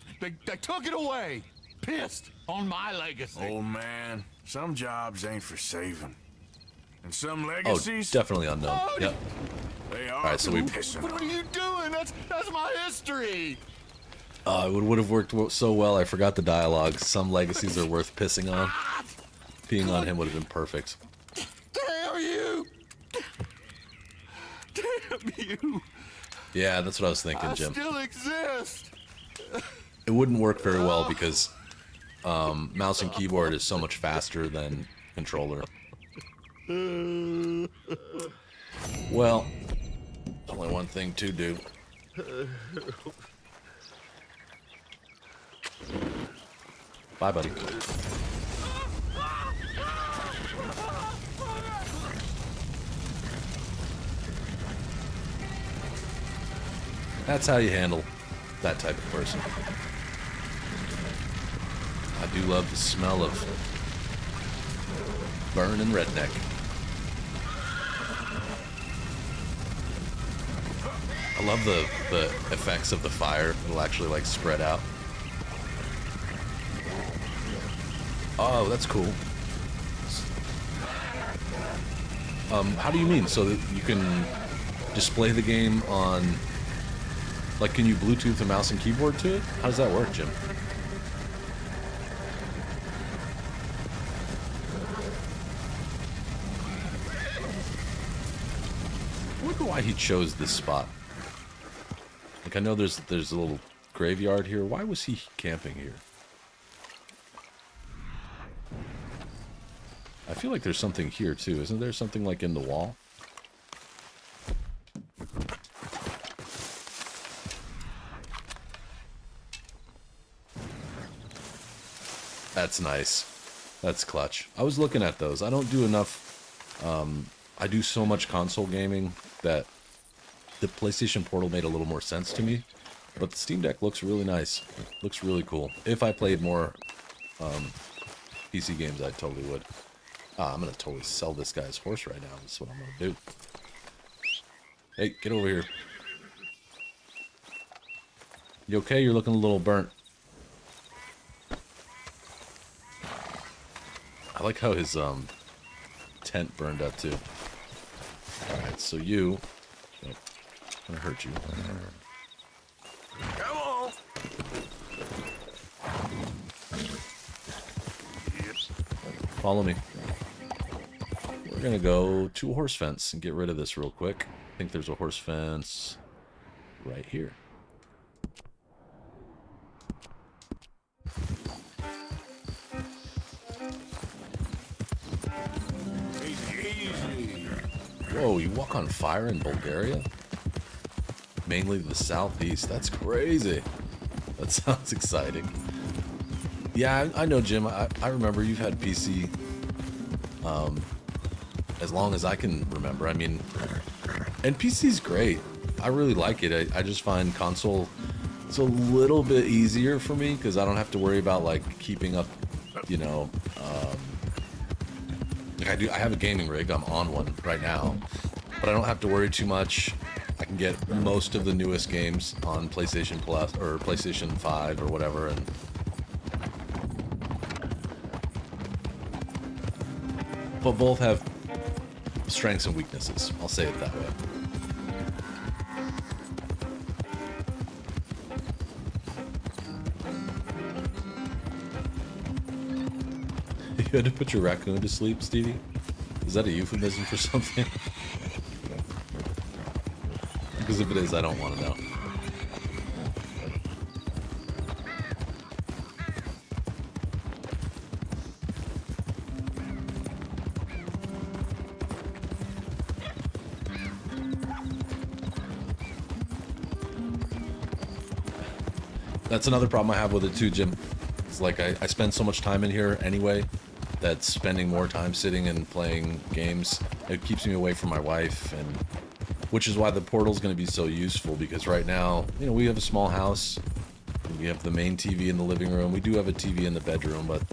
Speaker 3: took it away. Pissed on my legacy.
Speaker 2: Oh, man. Some jobs ain't for saving. And some
Speaker 1: Oh,
Speaker 2: legacies,
Speaker 1: definitely unknown.
Speaker 3: Oh,
Speaker 1: Yep.
Speaker 2: they are
Speaker 1: All right, so we.
Speaker 2: pissing
Speaker 3: What are you doing? That's my history.
Speaker 1: It would have worked so well. I forgot the dialogue. Some legacies are worth pissing on. Peeing on him would have been perfect.
Speaker 3: Damn you! Damn you!
Speaker 1: Yeah, that's what I was thinking, Jim.
Speaker 3: I still exist.
Speaker 1: It wouldn't work very well because mouse and keyboard is so much faster than controller. Well, only one thing to do. Bye, buddy. That's how you handle that type of person. I do love the smell of burn and redneck. I love the effects of the fire. It'll actually like spread out. Oh, that's cool. How do you mean? So that you can display the game on, like, can you Bluetooth a mouse and keyboard to it? How does that work, Jim? I wonder why he chose this spot. Like, I know there's a little graveyard here. Why was he camping here? I feel like there's something here too. Isn't there something like in the wall? That's nice. That's clutch. I was looking at those. I don't do enough. I do so much console gaming that the PlayStation Portal made a little more sense to me. But the Steam Deck looks really nice. Looks really cool. If I played more PC games, I totally would. I'm going to totally sell this guy's horse right now. That's what I'm going to do. Hey, get over here. You okay? You're looking a little burnt. I like how his tent burned up too. Alright, so you... Oh, I'm gonna hurt you.
Speaker 2: Come on.
Speaker 1: Follow me. We're gonna go to a horse fence and get rid of this real quick. I think there's a horse fence right here.
Speaker 2: Easy.
Speaker 1: Whoa, you walk on fire in Bulgaria? Mainly the southeast. That's crazy. That sounds exciting. Yeah, I know, Jim. I remember you've had PC as long as I can remember. I mean, and PC's great. I really like it. I just find console, it's a little bit easier for me because I don't have to worry about like keeping up, you know. Like I have a gaming rig. I'm on one right now, but I don't have to worry too much. I can get most of the newest games on PlayStation Plus or PlayStation 5 or whatever, and but both have strengths and weaknesses. I'll say it that way. You had to put your raccoon to sleep, Stevie? Is that a euphemism for something? Because if it is, I don't want to know. That's another problem I have with it too, Jim. It's like I spend so much time in here anyway that spending more time sitting and playing games, it keeps me away from my wife, and which is why the Portal's going to be so useful, because right now, you know, we have a small house. We have the main TV in the living room. We do have a TV in the bedroom, but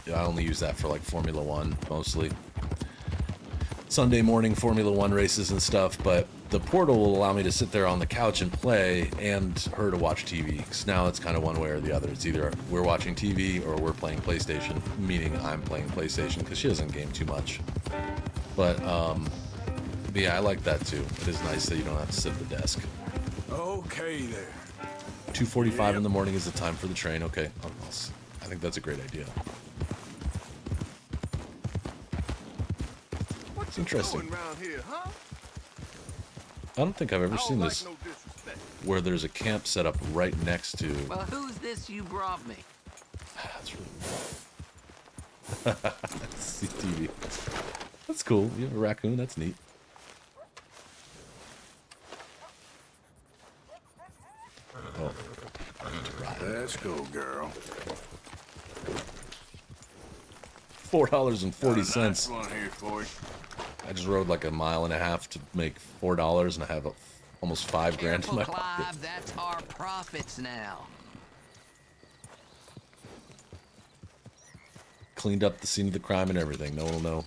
Speaker 1: I only use that for like Formula One mostly. Sunday morning Formula One races and stuff, but the Portal will allow me to sit there on the couch and play, and her to watch TV. Because now it's kind of one way or the other. It's either we're watching TV or we're playing PlayStation, meaning I'm playing PlayStation because she doesn't game too much. But yeah, I like that too. It is nice that you don't have to sit at the desk.
Speaker 2: Okay there.
Speaker 1: 2:45 in the morning is the time for the train. Okay, I think that's a great idea. It's interesting.
Speaker 2: Here, huh?
Speaker 1: I don't think I've ever seen this where there's a camp set up right next to.
Speaker 9: Well, who's this you brought me?
Speaker 1: That's really CTV. That's cool. You have a raccoon. That's neat. Oh,
Speaker 2: Let's go, girl.
Speaker 1: $4.40.
Speaker 2: Nice one here for you.
Speaker 1: I just rode like a mile and a half to make $4, and I have almost $5 grand in my
Speaker 9: Careful,
Speaker 1: pocket.
Speaker 9: Clive, that's our profits now.
Speaker 1: Cleaned up the scene of the crime and everything. No one will know.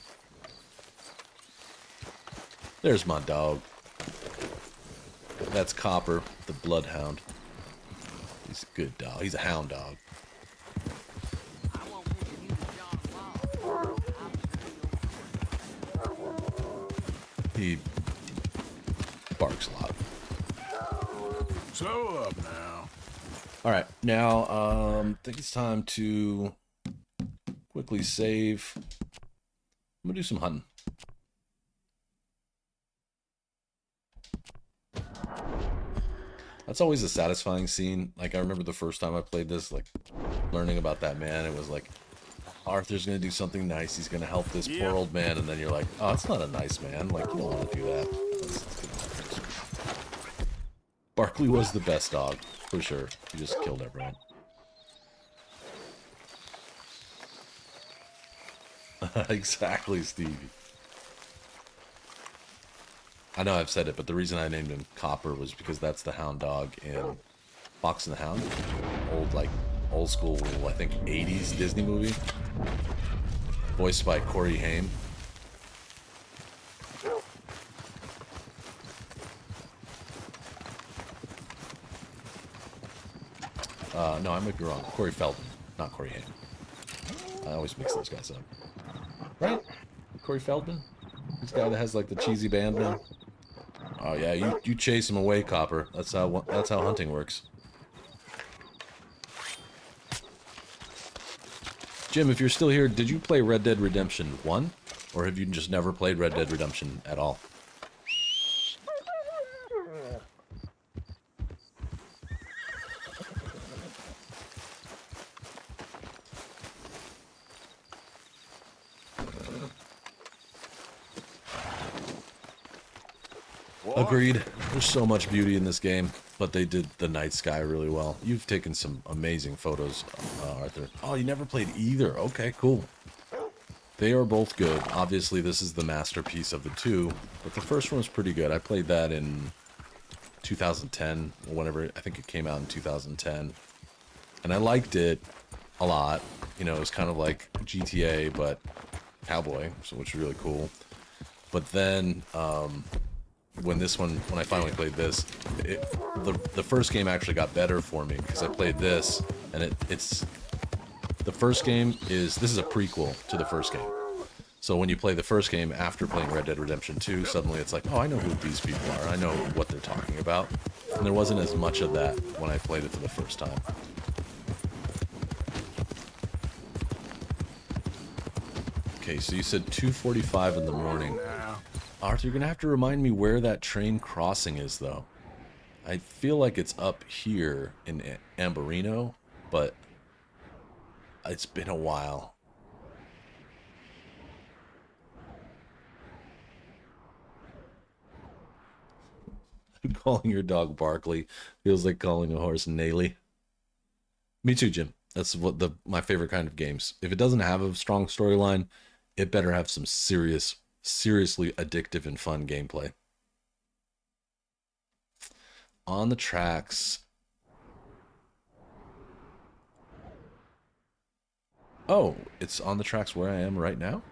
Speaker 1: There's my dog. That's Copper, the bloodhound. He's a good dog. He's a hound dog.
Speaker 9: I won't mention you to John Law.
Speaker 1: He barks a lot.
Speaker 2: Slow up now.
Speaker 1: All right, now I think it's time to quickly save. I'm gonna do some hunting. That's always a satisfying scene. Like I remember the first time I played this, like learning about that man. It was like Arthur's gonna do something nice. He's gonna help this poor old man, and then you're like, oh, it's not a nice man. Like, you don't want to do that. Barkley was the best dog, for sure. He just killed everyone. Exactly, Stevie. I know I've said it, but the reason I named him Copper was because that's the hound dog in Fox and the Hound. Old school, I think, 80s Disney movie. Voiced by Corey Haim. No, I might be wrong. Corey Feldman, not Corey Haim. I always mix those guys up. Right? Corey Feldman? This guy that has like the cheesy band now? Oh yeah, you chase him away, Copper. That's how hunting works. Jim, if you're still here, did you play Red Dead Redemption 1? Or have you just never played Red Dead Redemption at all? Agreed. There's so much beauty in this game, but they did the night sky really well. You've taken some amazing photos, Arthur. Oh, you never played either. Okay, cool. They are both good. Obviously, this is the masterpiece of the two, but the first one was pretty good. I played that in 2010, or whenever. I think it came out in 2010. And I liked it a lot. You know, it was kind of like GTA, but cowboy, so which is really cool. But then, when I finally played this, the first game actually got better for me because I played this, and the first game this is a prequel to the first game. So when you play the first game after playing Red Dead Redemption 2, suddenly it's like, oh, I know who these people are. I know what they're talking about. And there wasn't as much of that when I played it for the first time. Okay, so you said 2:45 in the morning. Arthur, you're going to have to remind me where that train crossing is, though. I feel like it's up here in Amberino, but it's been a while. Calling your dog Barkley feels like calling a horse Naley. Me too, Jim. That's what my favorite kind of games. If it doesn't have a strong storyline, it better have some seriously addictive and fun gameplay. On the tracks. Oh, it's on the tracks where I am right now?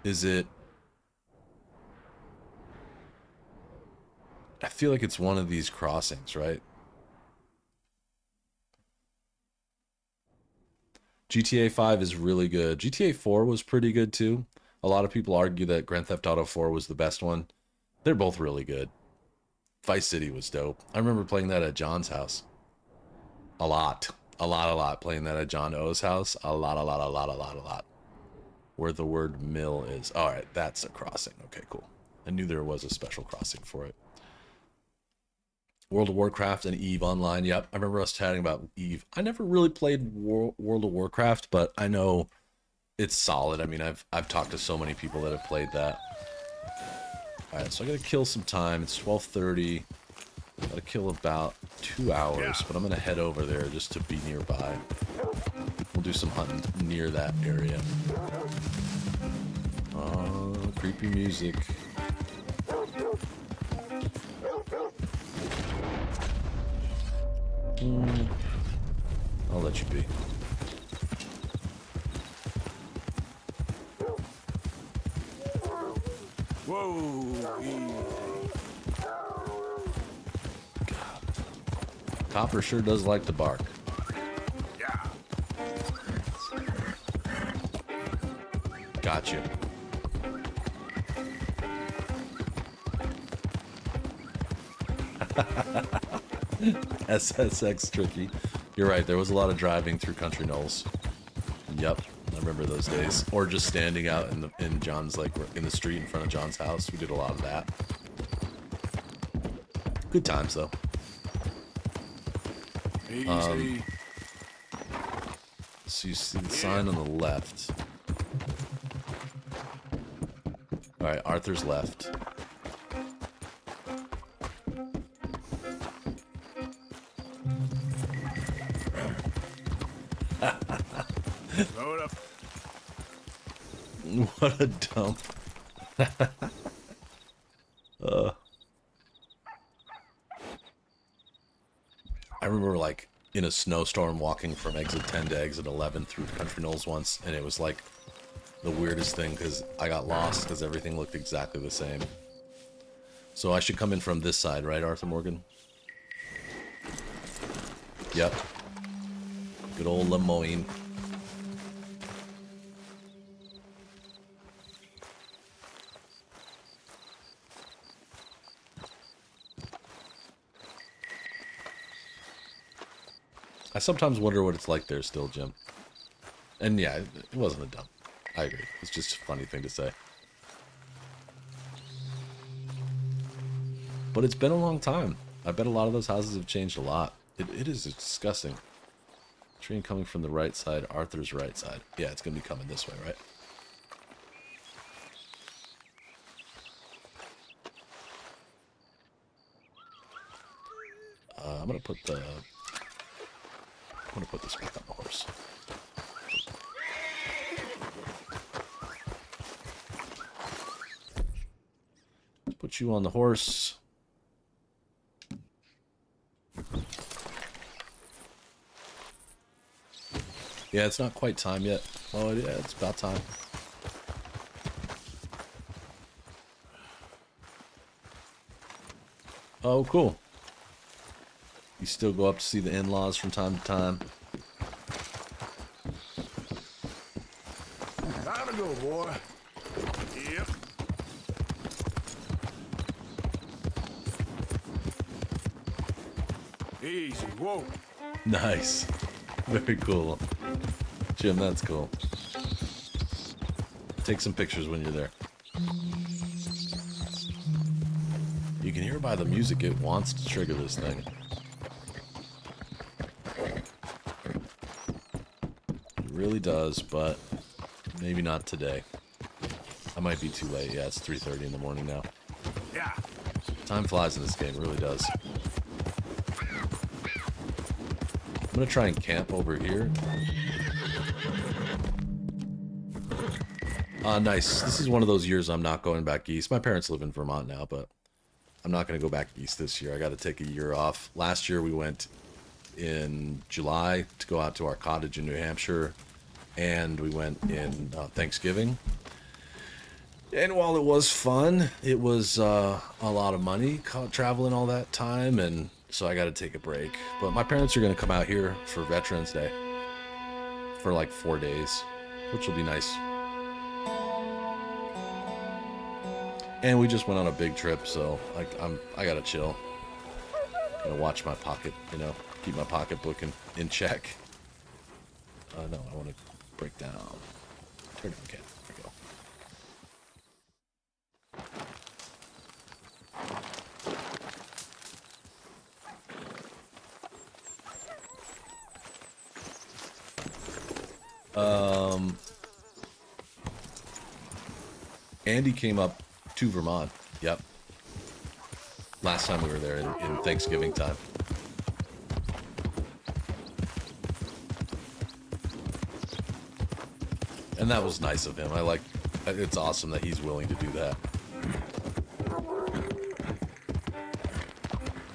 Speaker 1: Is it... I feel like it's one of these crossings, right? GTA 5 is really good. GTA 4 was pretty good too. A lot of people argue that Grand Theft Auto 4 was the best one. They're both really good. Vice City was dope. I remember playing that at John's house. A lot. Playing that at John O's house. A lot. Where the word mill is. Alright, that's a crossing. Okay, cool. I knew there was a special crossing for it. World of Warcraft and EVE Online. Yep, I remember us chatting about EVE. I never really played World of Warcraft, but I know it's solid. I mean, I've talked to so many people that have played that. Alright, so I gotta kill some time. It's 12:30. Gotta kill about 2 hours, but I'm gonna head over there just to be nearby. We'll do some hunting near that area. Creepy music. I'll let you be.
Speaker 2: Whoa.
Speaker 1: God. Copper sure does like to bark.
Speaker 2: Yeah.
Speaker 1: Got you. SSX tricky. You're right, there was a lot of driving through country knolls. Yep, I remember those days. Or just standing out in John's, like, in the street in front of John's house. We did a lot of that. Good times, though.
Speaker 2: Easy.
Speaker 1: So you see the sign on the left. Alright, Arthur's left.
Speaker 2: Load up.
Speaker 1: What a dump. I remember, like, in a snowstorm walking from exit 10 to exit 11 through Country Knolls once, and it was, like, the weirdest thing, because I got lost, because everything looked exactly the same. So I should come in from this side, right, Arthur Morgan? Yep. Good old Lemoyne. I sometimes wonder what it's like there still, Jim. And yeah, it wasn't a dump. I agree. It's just a funny thing to say. But it's been a long time. I bet a lot of those houses have changed a lot. It is disgusting. Train coming from the right side, Arthur's right side. Yeah, it's going to be coming this way, right? I'm going to put the... I'm going to put this back on the horse. Let's put you on the horse. Yeah, it's not quite time yet. Well, yeah, it's about time. Oh, cool. You still go up to see the in-laws from time to time.
Speaker 2: Time to go, boy. Yep. Easy. Whoa.
Speaker 1: Nice. Very cool. Jim, that's cool. Take some pictures when you're there. You can hear by the music it wants to trigger this thing. It really does, but maybe not today. I might be too late. Yeah, it's 3:30 in the morning now.
Speaker 2: Yeah.
Speaker 1: Time flies in this game, it really does. I'm gonna try and camp over here. Nice. This is one of those years I'm not going back east. My parents live in Vermont now, but I'm not gonna go back east this year. I gotta take a year off. Last year we went in July to go out to our cottage in New Hampshire, and we went in Thanksgiving. And while it was fun, it was a lot of money traveling all that time, and so I got to take a break. But my parents are going to come out here for Veterans Day for like 4 days, which will be nice. And we just went on a big trip, so I got to chill. Gonna watch my pocket, you know, keep my pocketbook in check. No, I want to break down. Turn down cap. There we go. Andy came up to Vermont. Yep. Last time we were there in Thanksgiving time. And that was nice of him. It's awesome that he's willing to do that.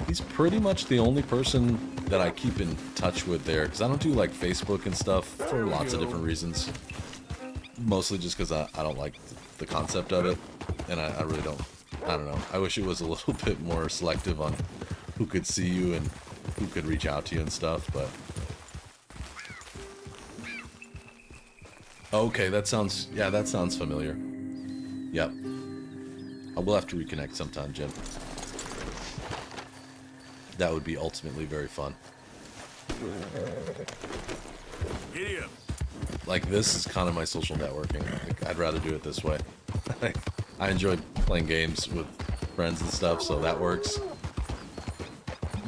Speaker 1: He's pretty much the only person that I keep in touch with there, because I don't do like Facebook and stuff for lots of different reasons. Mostly just because I don't like the concept of it, and I really don't. I don't know. I wish it was a little bit more selective on who could see you and who could reach out to you and stuff, but... Okay, that sounds familiar. Yep. I will have to reconnect sometime, Jim. That would be ultimately very fun.
Speaker 2: Giddy up.
Speaker 1: Like, this is kind of my social networking. Like, I'd rather do it this way. I enjoy playing games with friends and stuff, so that works.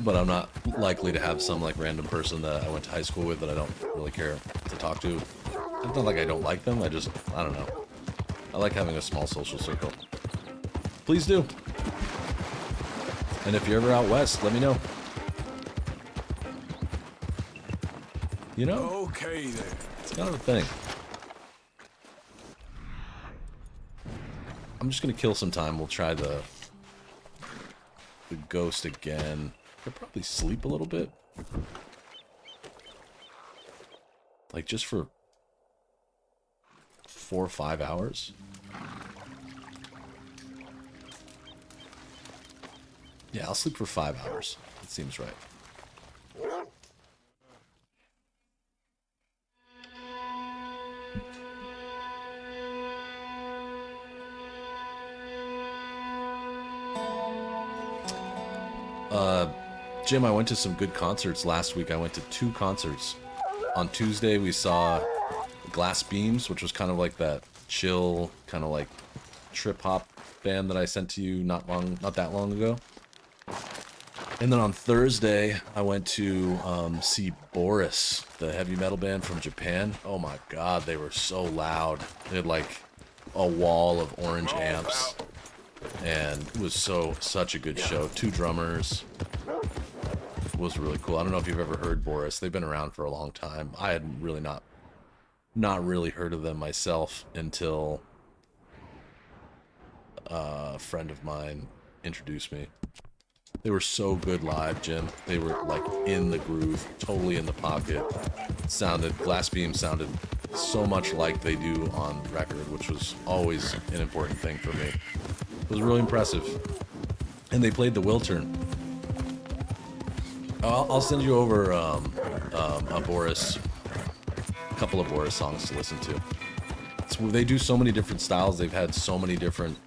Speaker 1: but I'm not likely to have some like random person that I went to high school with that I don't really care to talk to. It's not like I don't like them, I don't know. I like having a small social circle. Please do. And if you're ever out west, let me know. You know?
Speaker 2: Okay then.
Speaker 1: It's kind of a thing. I'm just gonna kill some time. We'll try the ghost again. I'll probably sleep a little bit. Like just for 4 or 5 hours. Yeah, I'll sleep for 5 hours. That seems right. Jim, I went to some good concerts last week. I went to 2 concerts. On Tuesday, we saw Glass Beams, which was kind of like that chill, kind of like trip hop band that I sent to you not that long ago. And then on Thursday, I went to see Boris, the heavy metal band from Japan. Oh my god, they were so loud. They had like a wall of orange amps. And it was such a good show. 2 drummers. It was really cool. I don't know if you've ever heard Boris. They've been around for a long time. I had really not really heard of them myself until a friend of mine introduced me. They were so good live, Jim. They were like in the groove, totally in the pocket. Glass Beam sounded so much like they do on record, which was always an important thing for me. It was really impressive. And they played the Wiltern. I'll send you over a couple of Boris songs to listen to. They do so many different styles. They've had so many different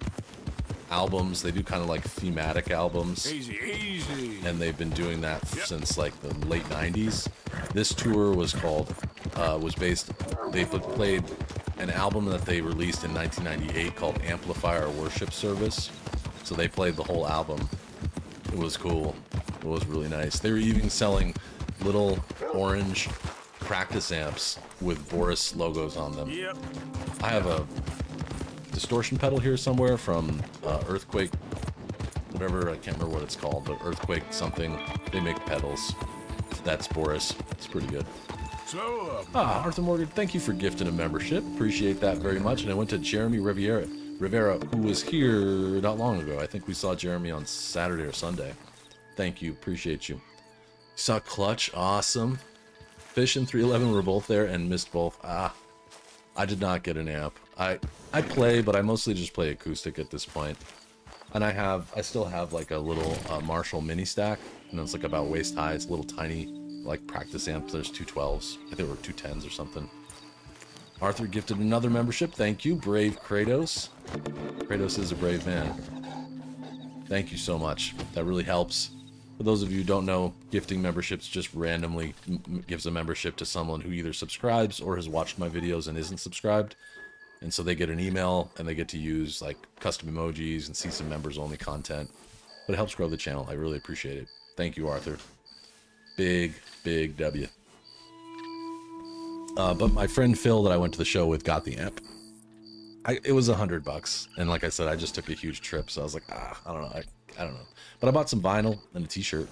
Speaker 1: albums. They do kind of like thematic albums.
Speaker 2: Easy, easy.
Speaker 1: And they've been doing that since like the late 90s. This tour was they played an album that they released in 1998 called Amplifier Worship Service. So they played the whole album. It was cool. It was really nice. They were even selling little orange practice amps with Boris logos on them.
Speaker 2: Yep.
Speaker 1: I have a distortion pedal here somewhere from Earthquake, whatever, I can't remember what it's called, but Earthquake something. They make pedals. That's Boris. It's pretty good.
Speaker 2: So,
Speaker 1: Arthur Morgan, thank you for gifting a membership. Appreciate that very much. And I went to Jeremy Rivera, who was here not long ago. I think we saw Jeremy on Saturday or Sunday. Thank you. Appreciate you. Saw Clutch. Awesome. Fish and 311 were both there and missed both. I did not get an amp. I play, but I mostly just play acoustic at this point. And I still have like a little Marshall mini stack, and it's like about waist high. It's a little tiny, like practice amp. There's 212s. I think there were 210s or something. Arthur gifted another membership. Thank you, Brave Kratos. Kratos is a brave man. Thank you so much. That really helps. For those of you who don't know, gifting memberships just randomly gives a membership to someone who either subscribes or has watched my videos and isn't subscribed. And so they get an email and they get to use like custom emojis and see some members only content. But it helps grow the channel. I really appreciate it. Thank you, Arthur. Big, big W. But my friend Phil that I went to the show with got the amp. It was $100, and like I said, I just took a huge trip, so I was like, I don't know, I don't know. But I bought some vinyl and a t-shirt.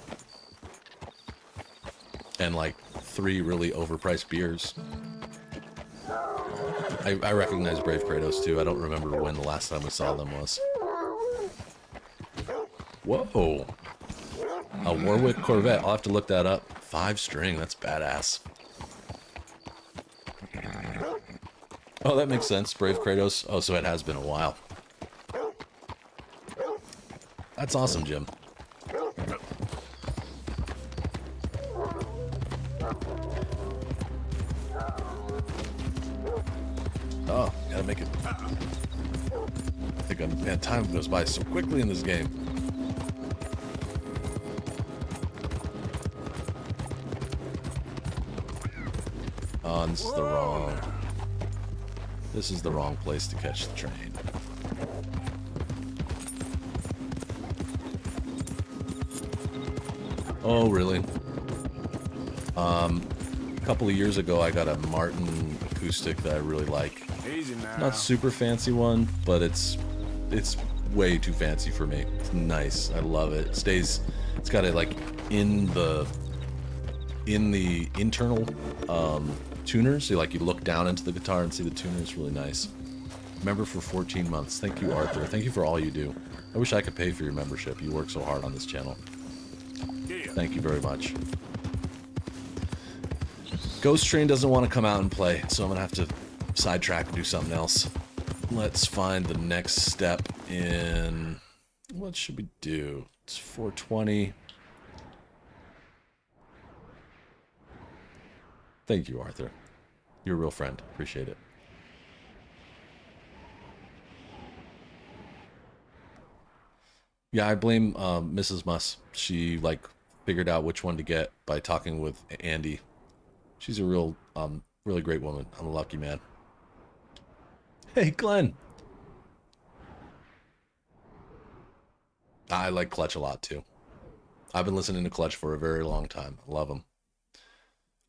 Speaker 1: And like 3 really overpriced beers. I recognize Brave Kratos too. I don't remember when the last time we saw them was. Whoa. A Warwick Corvette. I'll have to look that up. 5-string. That's badass. Oh, that makes sense. Brave Kratos. Oh, so it has been a while. That's awesome, Jim. Oh, gotta make it. I think man, time goes by so quickly in this game. Oh, and this is the wrong place to catch the train. Oh, really? A couple of years ago, I got a Martin acoustic that I really like.
Speaker 2: Easy now.
Speaker 1: Not super fancy one, but it's way too fancy for me. It's nice. I love it. It stays. It's got it like in the internal tuner, so you look down into the guitar and see the tuner. It's really nice. Member for 14 months. Thank you, Arthur. Thank you for all you do. I wish I could pay for your membership. You work so hard on this channel. Thank you very much. Ghost Train doesn't want to come out and play, so I'm gonna have to sidetrack and do something else. Let's find the next step in... What should we do? It's 420. Thank you, Arthur. You're a real friend. Appreciate it. Yeah, I blame Mrs. Muss. She, figured out which one to get by talking with Andy. She's a real, really great woman. I'm a lucky man. Hey, Glenn. I like Clutch a lot, too. I've been listening to Clutch for a very long time. I love them.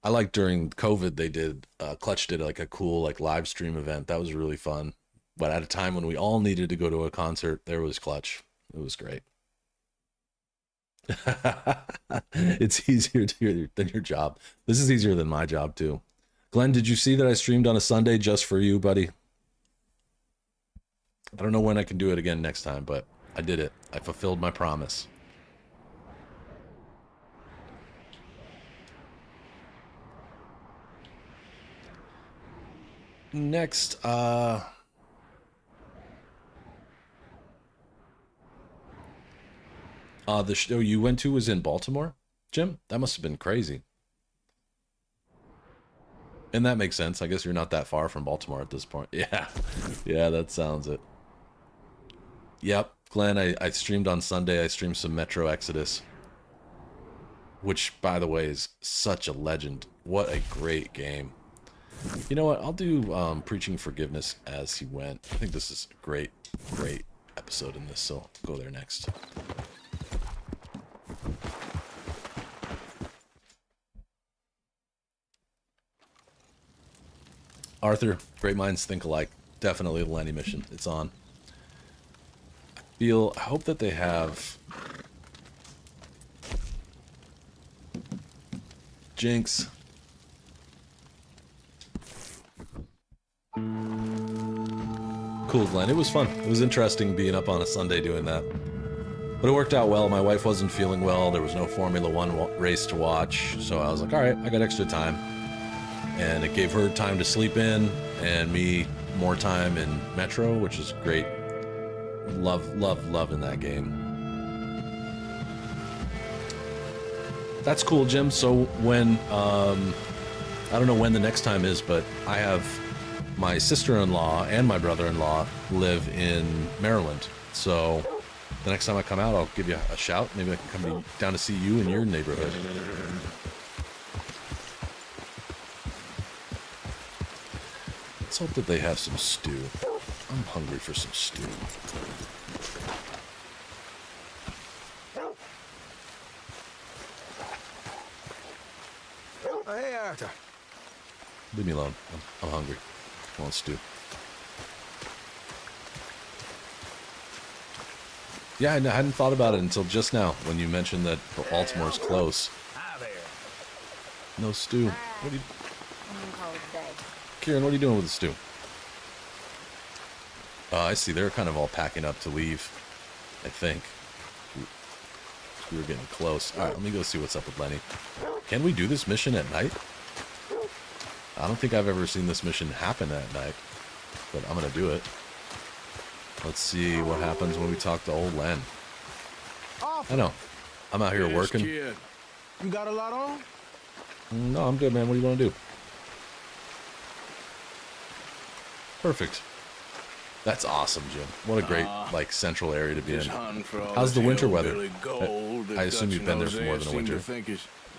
Speaker 1: I like during COVID, they did, Clutch did a cool, live stream event. That was really fun. But at a time when we all needed to go to a concert, there was Clutch. It was great. It's easier than your job. This is easier than my job, too. Glenn, did you see that I streamed on a Sunday just for you, buddy? I don't know when I can do it again next time, but I did it. I fulfilled my promise. Next, the show you went to was in Baltimore, Jim? That must have been crazy. And that makes sense. I guess you're not that far from Baltimore at this point. Yeah. Yeah, that sounds it. Yep. Glenn, I streamed on Sunday. I streamed some Metro Exodus. Which, by the way, is such a legend. What a great game. You know what? I'll do Preaching Forgiveness as he went. I think this is a great, great episode in this, so I'll go there next. Arthur, great minds think alike. Definitely the Lenny mission. It's on. I hope that they have... Jinx. Cool, Glenn. It was fun. It was interesting being up on a Sunday doing that. But it worked out well. My wife wasn't feeling well. There was no Formula One race to watch. So I was like, all right, I got extra time. And it gave her time to sleep in and me more time in Metro, which is great. Love in that game. That's cool, Jim. So when, I don't know when the next time is, but I have my sister-in-law and my brother-in-law live in Maryland. So the next time I come out, I'll give you a shout. Maybe I can come down to see you in your neighborhood. Let's hope that they have some stew. I'm hungry for some stew.
Speaker 5: Hey, Arthur.
Speaker 1: Leave me alone. I'm hungry. I want stew. Yeah, I hadn't thought about it until just now when you mentioned that Baltimore's close.
Speaker 8: Hi there.
Speaker 1: No stew. What are you...
Speaker 6: I'm gonna call it a day.
Speaker 1: Kieran, what are you doing with the stew? I see. They're kind of all packing up to leave, I think. We were getting close. All right, let me go see what's up with Lenny. Can we do this mission at night? I don't think I've ever seen this mission happen at night, but I'm going to do it. Let's see what happens when we talk to old Len. I know. I'm out here working.
Speaker 2: Kid.
Speaker 5: You got a lot on?
Speaker 1: No, I'm good, man. What do you want to do? Perfect. That's awesome, Jim. What a great, central area to be in. How's the winter weather? I assume you've been there for more than a winter.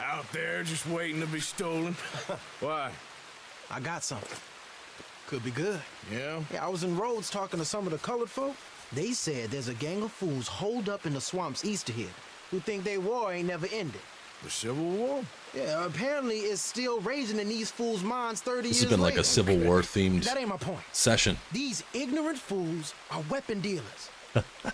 Speaker 2: Out there just waiting to be stolen. Why?
Speaker 5: I got something. Could be good.
Speaker 2: Yeah?
Speaker 5: Yeah, I was in Rhodes talking to some of the colored folk. They said there's a gang of fools holed up in the swamps east of here who think their war ain't never ended.
Speaker 2: The Civil War?
Speaker 8: Yeah, apparently it's still raging in these fools' minds 30
Speaker 1: This
Speaker 8: years
Speaker 1: has been like
Speaker 8: later.
Speaker 1: a Civil War themed
Speaker 8: That ain't my point.
Speaker 1: session.
Speaker 8: These ignorant fools are weapon dealers.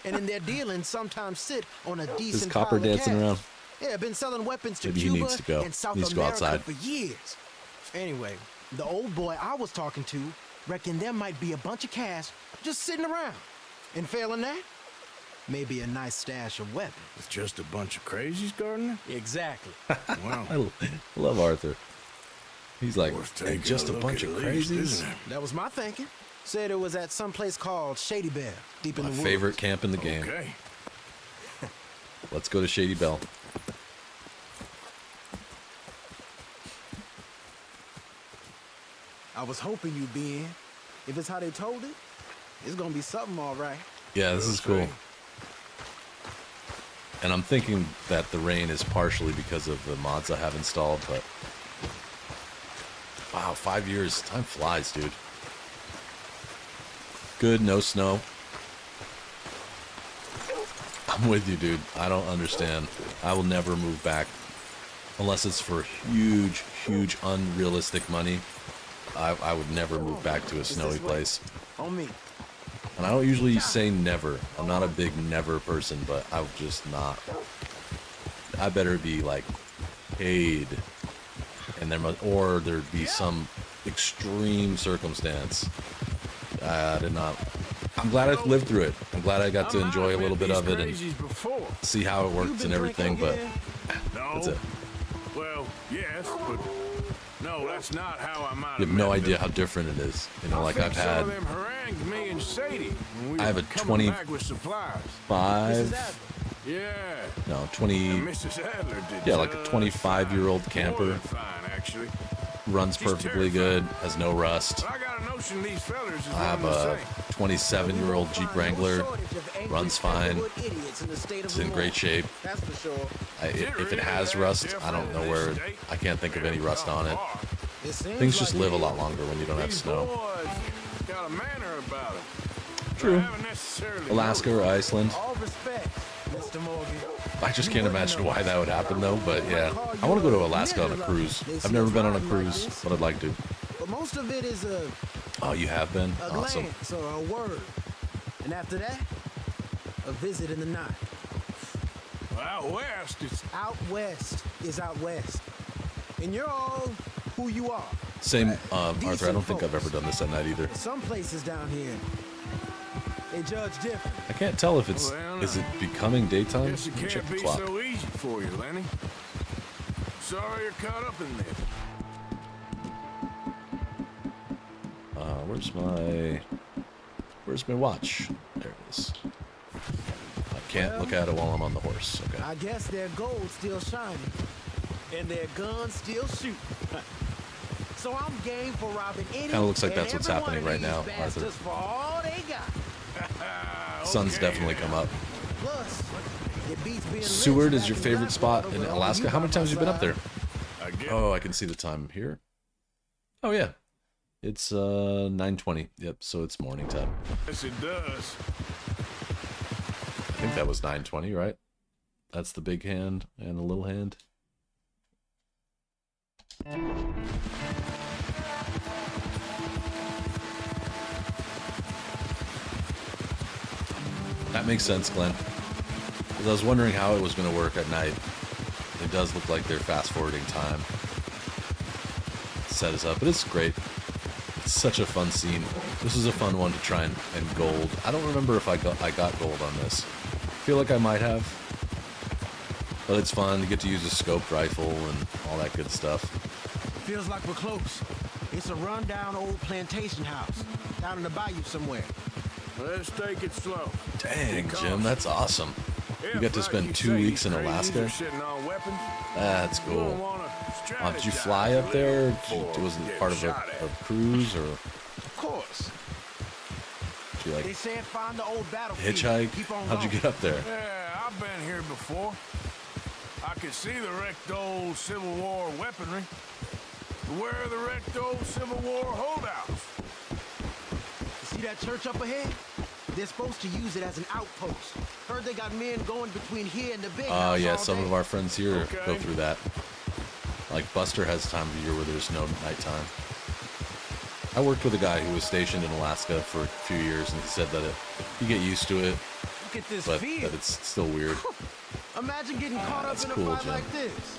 Speaker 8: And in their dealing sometimes sit on a decent
Speaker 1: Copper
Speaker 8: pile of
Speaker 1: dancing
Speaker 8: cash.
Speaker 1: around?
Speaker 8: Yeah, been selling weapons to
Speaker 1: Maybe he
Speaker 8: Cuba
Speaker 1: needs to go.
Speaker 8: and South
Speaker 1: Needs to go
Speaker 8: America
Speaker 1: outside.
Speaker 8: for years. Anyway, the old boy I was talking to reckoned there might be a bunch of cash just sitting around. And failing that, maybe a nice stash of weapons.
Speaker 2: It's just a bunch of crazies, Gardner?
Speaker 8: Exactly.
Speaker 2: Wow.
Speaker 1: I love Arthur. He's like,
Speaker 2: Worth
Speaker 1: hey,
Speaker 2: taking
Speaker 1: just a
Speaker 2: look
Speaker 1: bunch
Speaker 2: at
Speaker 1: of
Speaker 2: least,
Speaker 1: crazies.
Speaker 2: isn't it?
Speaker 8: That was my thinking. Said it was at some place called Shady Bell, deep in
Speaker 1: My
Speaker 8: the woods.
Speaker 1: favorite camp in the game.
Speaker 2: Okay.
Speaker 1: Let's go to Shady Bell.
Speaker 8: I was hoping you'd be in. If it's how they told it, it's gonna be something all right.
Speaker 1: Yeah, this is cool. And I'm thinking that the rain is partially because of the mods I have installed, but wow, 5 years. Time flies, dude. Good, no snow. I'm with you, dude. I don't understand. I will never move back unless it's for huge, huge, unrealistic money. I would never move back to a snowy place.
Speaker 8: On me.
Speaker 1: And I don't usually say never. I'm not a big never person, but I would just not. I better be like paid, and or there'd be some extreme circumstance. I did not. I'm glad I lived through it. I'm glad I got to enjoy a little bit of it and see how it works and everything. But that's it.
Speaker 2: Well, yes, but no, that's not how I might
Speaker 1: You have no idea how different it is. You know, like I've had.
Speaker 2: Some of them harangued me and Sadie when we
Speaker 1: I have
Speaker 2: were
Speaker 1: a
Speaker 2: coming back with supplies.
Speaker 1: 25.
Speaker 2: Yeah.
Speaker 1: No, 20.
Speaker 2: And Mrs. Adler did
Speaker 1: Yeah, like a
Speaker 2: just
Speaker 1: 25-year-old
Speaker 2: fine.
Speaker 1: camper.
Speaker 2: More than fine, actually.
Speaker 1: Runs
Speaker 2: She's
Speaker 1: perfectly
Speaker 2: terrified.
Speaker 1: good. Has no rust.
Speaker 2: But I got a notion these fellers is
Speaker 1: I have a 27-year-old Jeep Wrangler. Runs fine. It's in great shape.
Speaker 8: That's for sure.
Speaker 1: If it has rust, I don't know where. I can't think of any rust on it.
Speaker 8: It seems
Speaker 1: Things just
Speaker 8: like
Speaker 1: live a
Speaker 8: it
Speaker 1: lot
Speaker 8: is.
Speaker 1: longer when you don't have
Speaker 2: These
Speaker 1: snow.
Speaker 2: boys got a manner about them.
Speaker 1: True.
Speaker 2: I haven't necessarily
Speaker 1: Alaska or
Speaker 2: noticed.
Speaker 1: Iceland.
Speaker 8: All respect, Mr. Morgan.
Speaker 1: I just can't imagine why that would happen though. But yeah, I want to go to Alaska on a cruise. I've never been on a cruise, but I'd like to.
Speaker 8: But most of it is a
Speaker 1: Oh, you have been? Awesome.
Speaker 8: glance or a word. And after that, a visit in the night.
Speaker 2: Well, out west, it's
Speaker 8: Out west is out west. And you're all who you are.
Speaker 1: Same, Arthur. I don't think I've ever done this at night either.
Speaker 8: Some places down here, they judge different.
Speaker 1: I can't tell if it's. Is it becoming daytime?
Speaker 2: guess it
Speaker 1: Let me check
Speaker 2: can't
Speaker 1: the
Speaker 2: be
Speaker 1: clock.
Speaker 2: so easy for you, Lenny. Sorry you're caught up in this.
Speaker 1: Where's my watch? There it is. I can't look at it while I'm on the horse. Okay.
Speaker 8: I guess their gold's still shining. And their guns still shooting. So I'm game for robbing any
Speaker 1: Kinda looks like
Speaker 8: and
Speaker 1: that's what's
Speaker 8: every
Speaker 1: happening
Speaker 8: one
Speaker 1: right
Speaker 8: of these
Speaker 1: now, Arthur.
Speaker 8: bastards for all they got.
Speaker 1: Sun's
Speaker 2: Okay,
Speaker 1: definitely
Speaker 2: yeah.
Speaker 1: come up.
Speaker 8: Plus, it beats being
Speaker 1: Seward
Speaker 8: rich
Speaker 1: is your
Speaker 8: back in
Speaker 1: favorite spot
Speaker 8: Blackwater
Speaker 1: in
Speaker 8: with all
Speaker 1: Alaska?
Speaker 8: you
Speaker 1: How many
Speaker 8: by
Speaker 1: times have you been up
Speaker 8: my
Speaker 1: there?
Speaker 2: I get
Speaker 1: Oh, I can see the time here. Oh yeah, it's 9:20. Yep, so it's morning time.
Speaker 2: Yes, it does.
Speaker 1: I think that was 9:20, right? That's the big hand and the little hand. That makes sense, Glenn. Because I was wondering how it was going to work at night. It does look like they're fast forwarding time. Set us up, but it's great. It's such a fun scene. This is a fun one to try and gold. I don't remember if I got gold on this. I feel like I might have. But it's fun. You get to use a scoped rifle and all that good stuff.
Speaker 8: Feels like we're close. It's a rundown old plantation house down in the bayou somewhere.
Speaker 2: Let's take it slow.
Speaker 1: Dang, Jim, that's awesome. You get to spend 2 weeks in Alaska? That's cool. Did you fly up there? Was it part of a cruise or
Speaker 2: Of course.
Speaker 1: did you
Speaker 8: They
Speaker 1: like
Speaker 8: said find the old battlefield.
Speaker 1: hitchhike?
Speaker 8: Keep on
Speaker 1: How'd you
Speaker 8: going.
Speaker 1: get up there?
Speaker 2: Yeah, I've been here before. I could see the wrecked old Civil War weaponry. Where are the wrecked old Civil War holdouts?
Speaker 8: You see that church up ahead? They're supposed to use it as an outpost. Heard they got men going between here and the big
Speaker 1: Oh,
Speaker 8: house
Speaker 1: yeah,
Speaker 8: all
Speaker 1: some
Speaker 8: day.
Speaker 1: of our friends here
Speaker 2: Okay.
Speaker 1: go through that. Like, Buster has time of year where there's no nighttime. I worked with a guy who was stationed in Alaska for a few years, and he said that you get used to it,
Speaker 5: Look at this
Speaker 1: but
Speaker 5: view.
Speaker 1: that it's still weird.
Speaker 8: Imagine getting caught up
Speaker 1: that's
Speaker 8: in a
Speaker 1: cool,
Speaker 8: fight
Speaker 1: Jim.
Speaker 8: like this.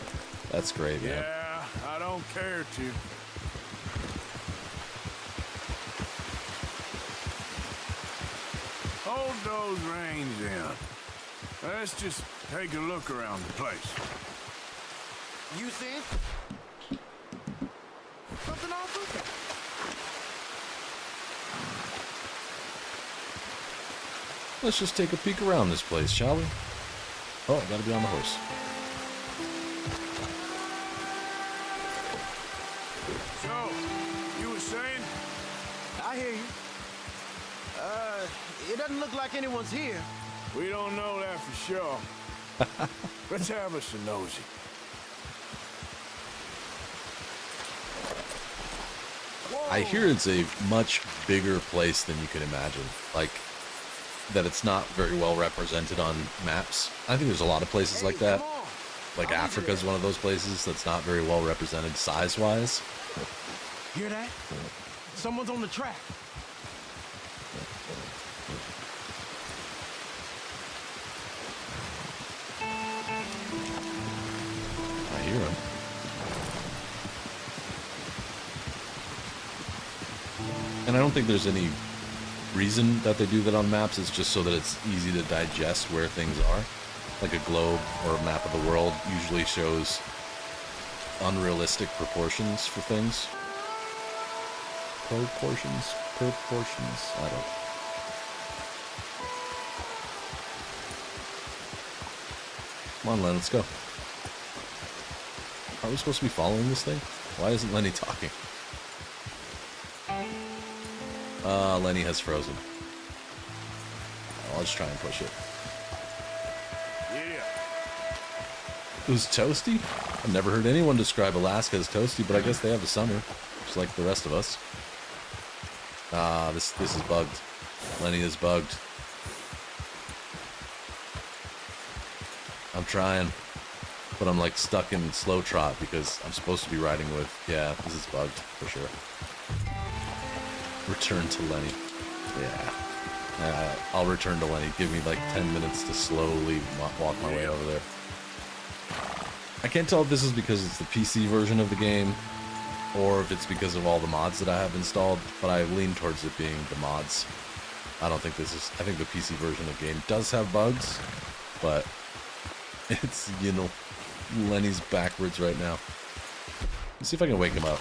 Speaker 1: That's great, man.
Speaker 2: Yeah, I don't care to. Hold those reins in. Let's just take a look around the place.
Speaker 8: You think? Something all good.
Speaker 1: Let's just take a peek around this place, shall we? Oh, I gotta be on the horse.
Speaker 2: So, you were saying?
Speaker 8: I hear you. It doesn't look like anyone's here.
Speaker 2: We don't know that for sure. Let's have us a nosy.
Speaker 1: I hear it's a much bigger place than you can imagine. Like, that it's not very well represented on maps. I think there's a lot of places like that.
Speaker 8: Come on.
Speaker 1: Like,
Speaker 8: I'll leave
Speaker 1: Africa's
Speaker 8: you
Speaker 1: one of those places that's not very well represented size-wise.
Speaker 8: Hear that? Someone's on the track.
Speaker 1: I hear him. And I don't think there's any reason that they do that on maps. It's just so that it's easy to digest where things are. Like a globe or a map of the world usually shows unrealistic proportions for things. Proportions? I don't. Come on, Len, let's go. Are we supposed to be following this thing? Why isn't Lenny talking? Lenny has frozen. I'll just try and push it.
Speaker 2: Yeah.
Speaker 1: It was toasty? I've never heard anyone describe Alaska as toasty, but I guess they have a summer, just like the rest of us. This is bugged. Lenny is bugged. I'm trying, but I'm like stuck in slow trot because I'm supposed to be riding with, yeah, this is bugged for sure. Return to Lenny. Yeah. I'll return to Lenny. Give me like 10 minutes to slowly walk my way over there. I can't tell if this is because it's the PC version of the game or if it's because of all the mods that I have installed, but I lean towards it being the mods. I don't think this is, I think the PC version of the game does have bugs, but it's, you know, Lenny's backwards right now. Let's see if I can wake him up.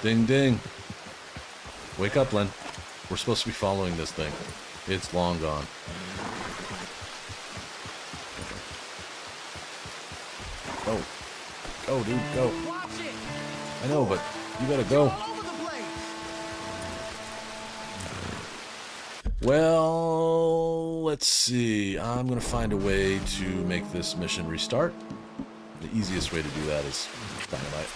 Speaker 1: Ding ding. Wake up, Len. We're supposed to be following this thing. It's long gone. Go. Go, dude, go.
Speaker 8: Watch it.
Speaker 1: I know, but you gotta go.
Speaker 8: All over the place.
Speaker 1: Well, let's see. I'm gonna find a way to make this mission restart. The easiest way to do that is dynamite.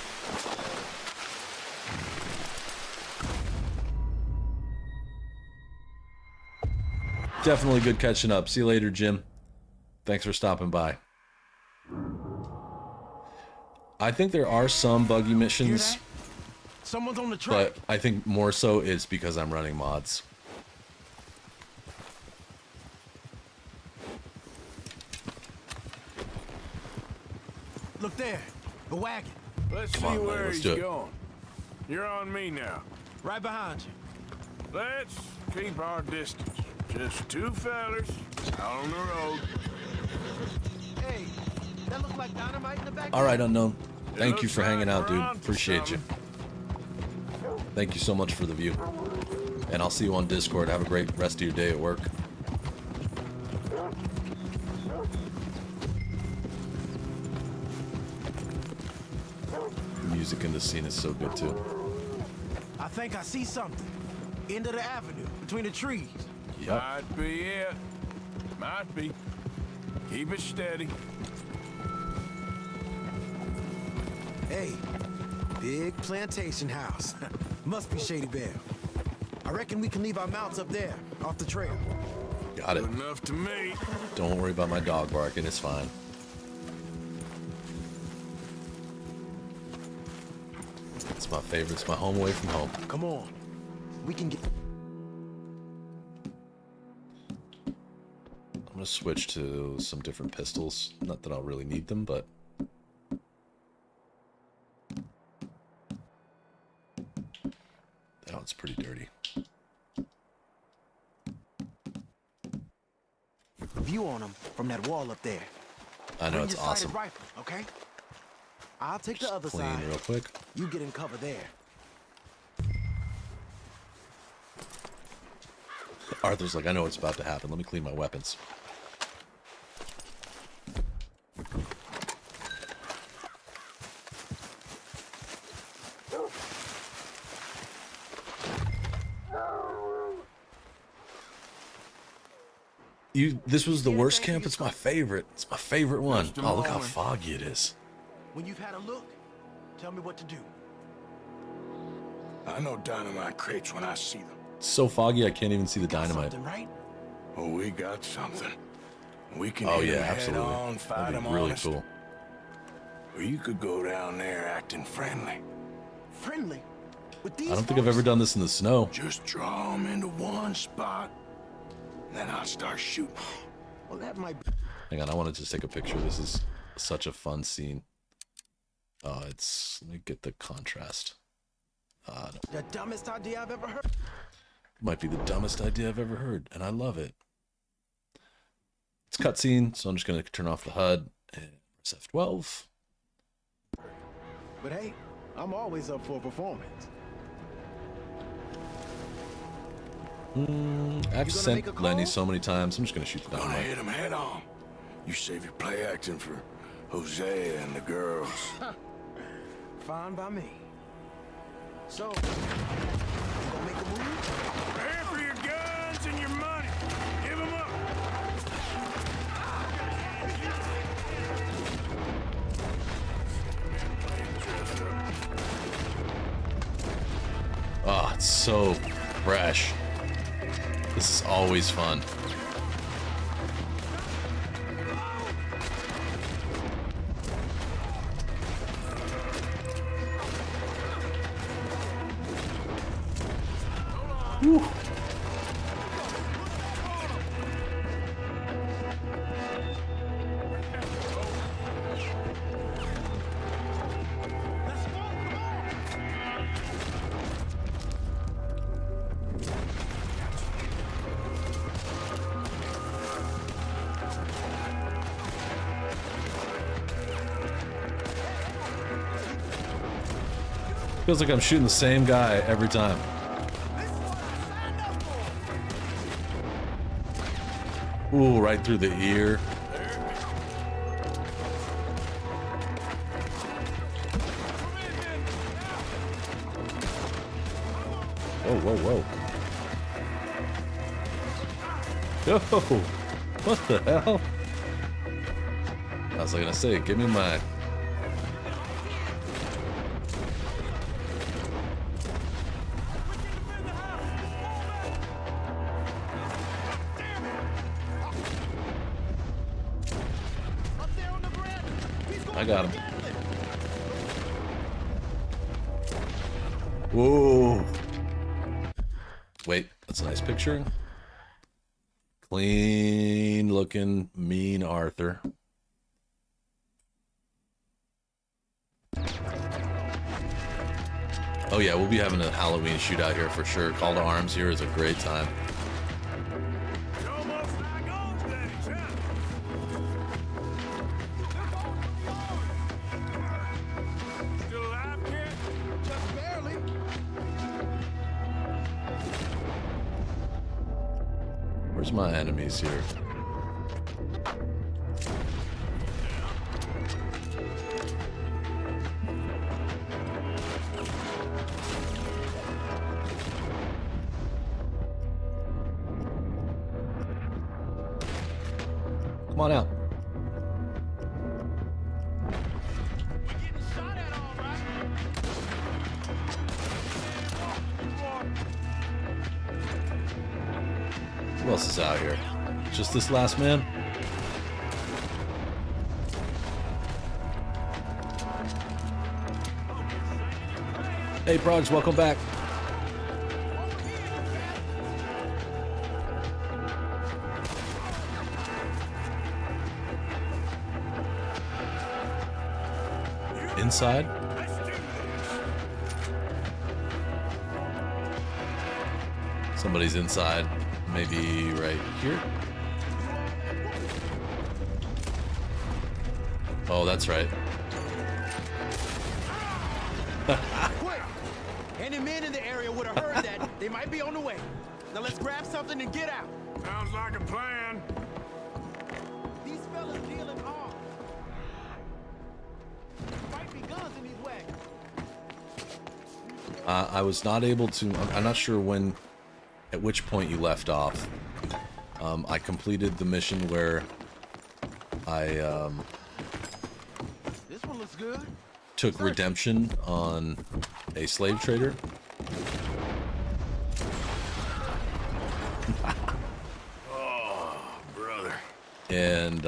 Speaker 1: Definitely good catching up. See you later, Jim. Thanks for stopping by. I think there are some buggy
Speaker 8: Hear
Speaker 1: missions,
Speaker 8: that? Someone's on the track.
Speaker 1: but I think more so it's because I'm running mods.
Speaker 8: Look there. A wagon.
Speaker 2: Let's
Speaker 1: Come
Speaker 2: see
Speaker 1: on, Lenny,
Speaker 2: where
Speaker 1: let's
Speaker 2: he's
Speaker 1: do it.
Speaker 2: going. You're on me now.
Speaker 8: Right behind you.
Speaker 2: Let's keep our distance. Just two fellers out on the road.
Speaker 8: Hey, that looked like dynamite in the back.
Speaker 1: All right, Unknown.
Speaker 2: It
Speaker 1: Thank you
Speaker 2: looks
Speaker 1: for hanging
Speaker 2: like
Speaker 1: out,
Speaker 2: we're
Speaker 1: dude.
Speaker 2: onto
Speaker 1: Appreciate you.
Speaker 2: something.
Speaker 1: Thank you so much for the view. And I'll see you on Discord. Have a great rest of your day at work. The music in the scene is so good, too.
Speaker 8: I think I see something. End of the avenue, between the trees.
Speaker 1: Yep.
Speaker 2: Might be it. Might be. Keep it steady.
Speaker 8: Hey, big plantation house. Must be Shady Bear. I reckon we can leave our mounts up there, off the trail.
Speaker 1: Got it.
Speaker 2: Good enough to me.
Speaker 1: Don't worry about my dog barking. It's fine. It's my favorite. It's my home away from home.
Speaker 8: Come on. We can get...
Speaker 1: I'm gonna switch to some different pistols. Not that I'll really need them, but that one's pretty dirty.
Speaker 8: View on them from that wall up there.
Speaker 1: I know,
Speaker 8: Bring
Speaker 1: it's
Speaker 8: your sighted
Speaker 1: awesome.
Speaker 8: rifle, okay? I'll take the
Speaker 1: Just
Speaker 8: other
Speaker 1: clean
Speaker 8: side.
Speaker 1: real quick.
Speaker 8: You get in cover there.
Speaker 1: Arthur's like, I know what's about to happen. Let me clean my weapons. This was the worst camp. It's my favorite. It's my favorite one.
Speaker 2: Just a
Speaker 1: Oh, look how
Speaker 2: moment.
Speaker 1: foggy it is.
Speaker 8: When you've had a look, tell me what to do.
Speaker 2: I know dynamite crates when I see them.
Speaker 1: It's so foggy I can't even see the
Speaker 8: Got
Speaker 1: dynamite.
Speaker 8: something, right?
Speaker 2: Oh, we got something. We can
Speaker 1: Oh
Speaker 2: hit
Speaker 1: yeah,
Speaker 2: 'em head
Speaker 1: absolutely.
Speaker 2: on, fight
Speaker 1: That'd
Speaker 2: 'em
Speaker 1: be really
Speaker 2: honest.
Speaker 1: cool.
Speaker 2: Or you could go down there acting friendly.
Speaker 8: Friendly. With these
Speaker 1: I don't think I've
Speaker 8: folks?
Speaker 1: ever done this in the snow.
Speaker 2: Just draw 'em into one spot, then I'll start shooting.
Speaker 8: Well, that might be...
Speaker 1: Hang on, I want to just take a picture. This is such a fun scene. Let me get the contrast. No.
Speaker 8: the dumbest idea I've ever heard.
Speaker 1: Might be the dumbest idea I've ever heard, and I love it. It's cutscene, so I'm just going to turn off the HUD and press F12.
Speaker 8: But hey, I'm always up for a performance.
Speaker 1: I've
Speaker 8: make a
Speaker 1: sent
Speaker 8: call?
Speaker 1: Lenny so many times. I'm just going to shoot the
Speaker 2: Gonna
Speaker 1: dynamite.
Speaker 2: hit 'em head on. You save your play acting for Jose and the girls.
Speaker 8: Fine by me. So, you gonna make a move?
Speaker 2: Prepare for your guns and your money. Give 'em up.
Speaker 1: Oh, it's so fresh. This is always fun. Whew. Feels like I'm shooting the same guy every time. Ooh, right through the ear. Whoa, whoa, whoa. Yo, what the hell? I was gonna say, give me my... I got him. Whoa. Wait, that's a nice picture. Clean looking, mean Arthur. Oh yeah, we'll be having a Halloween shootout here for sure. Call to Arms here is a great time.
Speaker 2: It's almost like old days, huh? Still alive, kid?
Speaker 8: Just barely.
Speaker 1: Where's my enemies here? Come on out. Who else is out here? Just this last man? Hey, Progs, welcome back. Inside? Somebody's inside. Maybe right here? Oh, that's right.
Speaker 8: Quick! Any men in the area would have heard that. They might be on the way. Now let's grab something and get out.
Speaker 2: Sounds like a plan.
Speaker 8: These fellas dealing arms. Might be guns in these wagons.
Speaker 1: I was not able to. I'm not sure when, at which point you left off. I completed the mission where I
Speaker 8: This one looks good.
Speaker 1: took redemption on a slave trader.
Speaker 2: Brother.
Speaker 1: And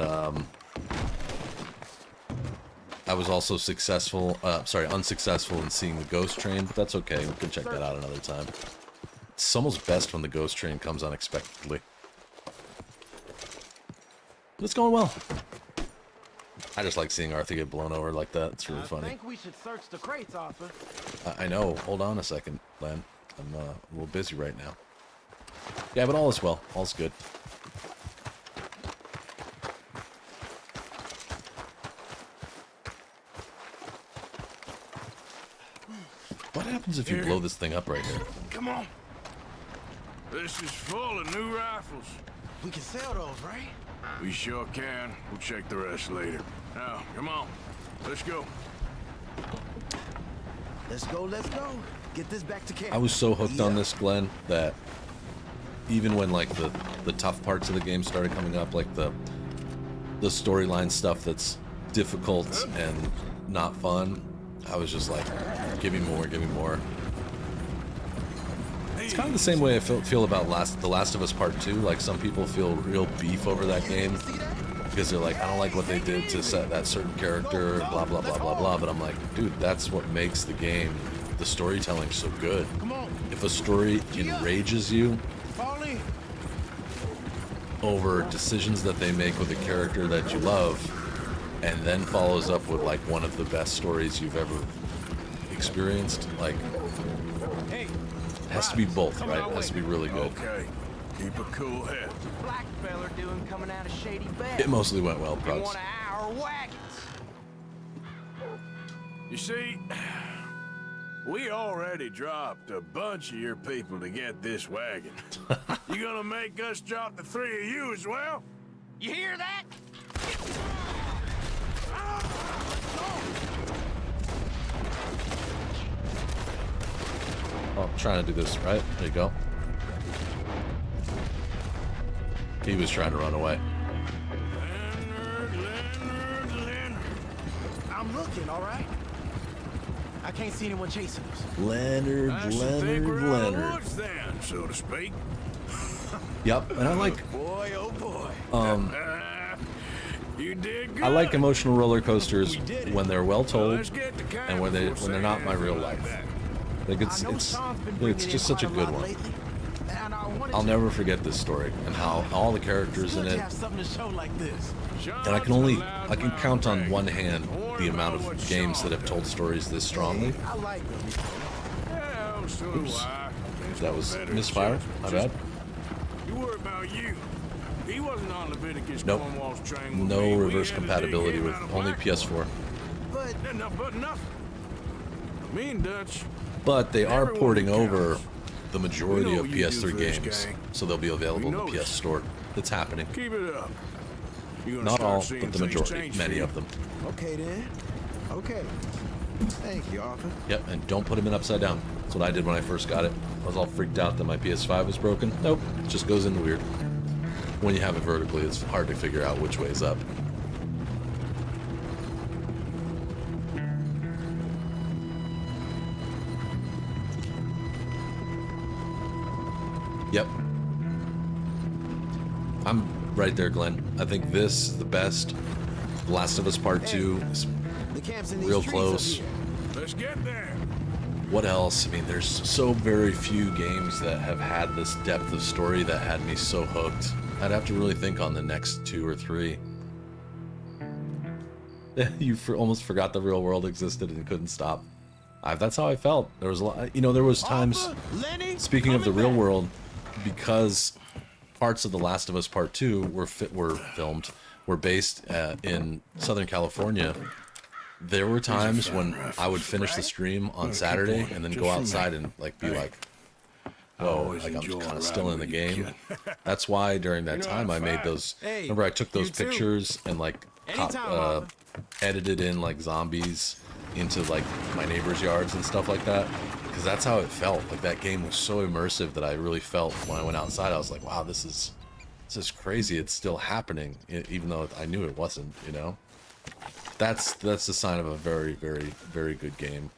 Speaker 1: I was also unsuccessful in seeing the ghost train, but that's okay. We can check that out another time. It's almost best when the ghost train comes unexpectedly. But it's going well. I just like seeing Arthur get blown over like that. It's really funny.
Speaker 8: I think we should search the crates, Arthur.
Speaker 1: I know. Hold on a second, Len. I'm a little busy right now. Yeah, but all is well. All's good. What happens if you blow this thing up right here?
Speaker 2: Come on. This is full of new rifles.
Speaker 8: We can sell those, right?
Speaker 2: We sure can. We'll check the rest later. Now, come on. Let's go.
Speaker 8: Let's go, let's go. Get this back to camp.
Speaker 1: I was so hooked on this, Glenn, that even when like the tough parts of the game started coming up, like the storyline stuff that's difficult and not fun, I was just like, give me more, give me more. It's kind of the same way I feel about The Last of Us Part 2. Like, some people feel real beef over that game because they're like, I don't like what they did to set that certain character, blah, blah, blah, blah, blah. But I'm like, dude, that's what makes the game, the storytelling, so good. If a story enrages you over decisions that they make with a character that you love, and then follows up with like one of the best stories you've ever experienced, like, it has to be both, right? It has to be really good.
Speaker 2: Okay. Keep a cool head.
Speaker 9: Black feller doing coming out of Shady Bed.
Speaker 1: It mostly went well,
Speaker 9: In
Speaker 1: Progs.
Speaker 9: one of our wagons.
Speaker 2: You see, we already dropped a bunch of your people to get this wagon. You gonna make us drop the 3 of you as well?
Speaker 9: You hear that?
Speaker 1: Oh, I'm trying to do this, right? There you go. He was trying to run away.
Speaker 2: Leonard.
Speaker 8: I'm looking, all right? I can't see anyone chasing us.
Speaker 1: Leonard,
Speaker 2: I should think we're out of the
Speaker 1: Leonard.
Speaker 2: woods then, so to speak.
Speaker 1: Yep, and I like
Speaker 8: Boy, oh boy.
Speaker 2: You did good.
Speaker 1: I like emotional roller coasters when they're well told
Speaker 2: Let's get to camp
Speaker 1: and when
Speaker 2: before
Speaker 1: they're not my
Speaker 2: Sam
Speaker 1: real
Speaker 2: feels like
Speaker 1: life.
Speaker 2: that.
Speaker 1: Like it's just such a good one. I'll never forget this story and how all the characters in it.
Speaker 8: Have something to show like this.
Speaker 1: And I can count on one hand the amount of games that have told stories this strongly.
Speaker 8: I like them.
Speaker 2: Yeah, so do
Speaker 1: Oops.
Speaker 2: I. It's
Speaker 1: That
Speaker 2: no
Speaker 1: was
Speaker 2: better
Speaker 1: misfire.
Speaker 2: chance.
Speaker 1: My bad.
Speaker 2: You worry about you. He wasn't on Leviticus
Speaker 1: Nope.
Speaker 2: Cornwall's train with
Speaker 1: No
Speaker 2: me. We
Speaker 1: reverse
Speaker 2: had to dig
Speaker 1: compatibility
Speaker 2: him
Speaker 1: with
Speaker 2: out of
Speaker 1: only
Speaker 2: Blackwater.
Speaker 1: PS4.
Speaker 8: But
Speaker 2: Nothing. Me and Dutch.
Speaker 1: But they are
Speaker 2: Everyone
Speaker 1: porting
Speaker 2: counts.
Speaker 1: over the majority
Speaker 2: We know
Speaker 1: of
Speaker 2: what you do
Speaker 1: PS3
Speaker 2: for this
Speaker 1: games,
Speaker 2: gang.
Speaker 1: so they'll be available in the
Speaker 2: We know
Speaker 1: PS
Speaker 2: this.
Speaker 1: Store. It's happening.
Speaker 2: Keep it up. You're gonna
Speaker 1: Not
Speaker 2: start
Speaker 1: all,
Speaker 2: seeing
Speaker 1: but the
Speaker 2: things
Speaker 1: majority.
Speaker 2: change
Speaker 1: Many
Speaker 2: for
Speaker 1: of them.
Speaker 8: okay then. Okay. Thank you, Arthur.
Speaker 1: Yep, and don't put them in upside down. That's what I did when I first got it. I was all freaked out that my PS5 was broken. Nope, it just goes in the weird. When you have it vertically, it's hard to figure out which way's up. Yep. I'm right there, Glenn. I think this is the best. The Last of Us Part 2 is
Speaker 8: The camp's in these
Speaker 1: real
Speaker 8: trees
Speaker 1: close.
Speaker 8: up here.
Speaker 2: Let's get there.
Speaker 1: What else? I mean, there's so very few games that have had this depth of story that had me so hooked. I'd have to really think on the next 2 or 3. You almost forgot the real world existed and couldn't stop. That's how I felt. There was a lot, you know, there was times,
Speaker 8: Lenny,
Speaker 1: speaking of the
Speaker 8: coming
Speaker 1: real
Speaker 8: back.
Speaker 1: world, because parts of The Last of Us Part 2 were based in Southern California. There were times when I would finish the stream on Saturday and then go outside and like be like, whoa, like I'm kind of still in the game. That's why during that time I made those.
Speaker 8: Hey,
Speaker 1: Remember, I took those
Speaker 8: you too.
Speaker 1: pictures and like
Speaker 8: Anytime, Arthur.
Speaker 1: edited in like zombies into like my neighbors' yards and stuff like that, because that's how it felt. Like that game was so immersive that I really felt when I went outside. I was like, wow, this is crazy. It's still happening, even though I knew it wasn't. You know, that's the sign of a very, very, very good game.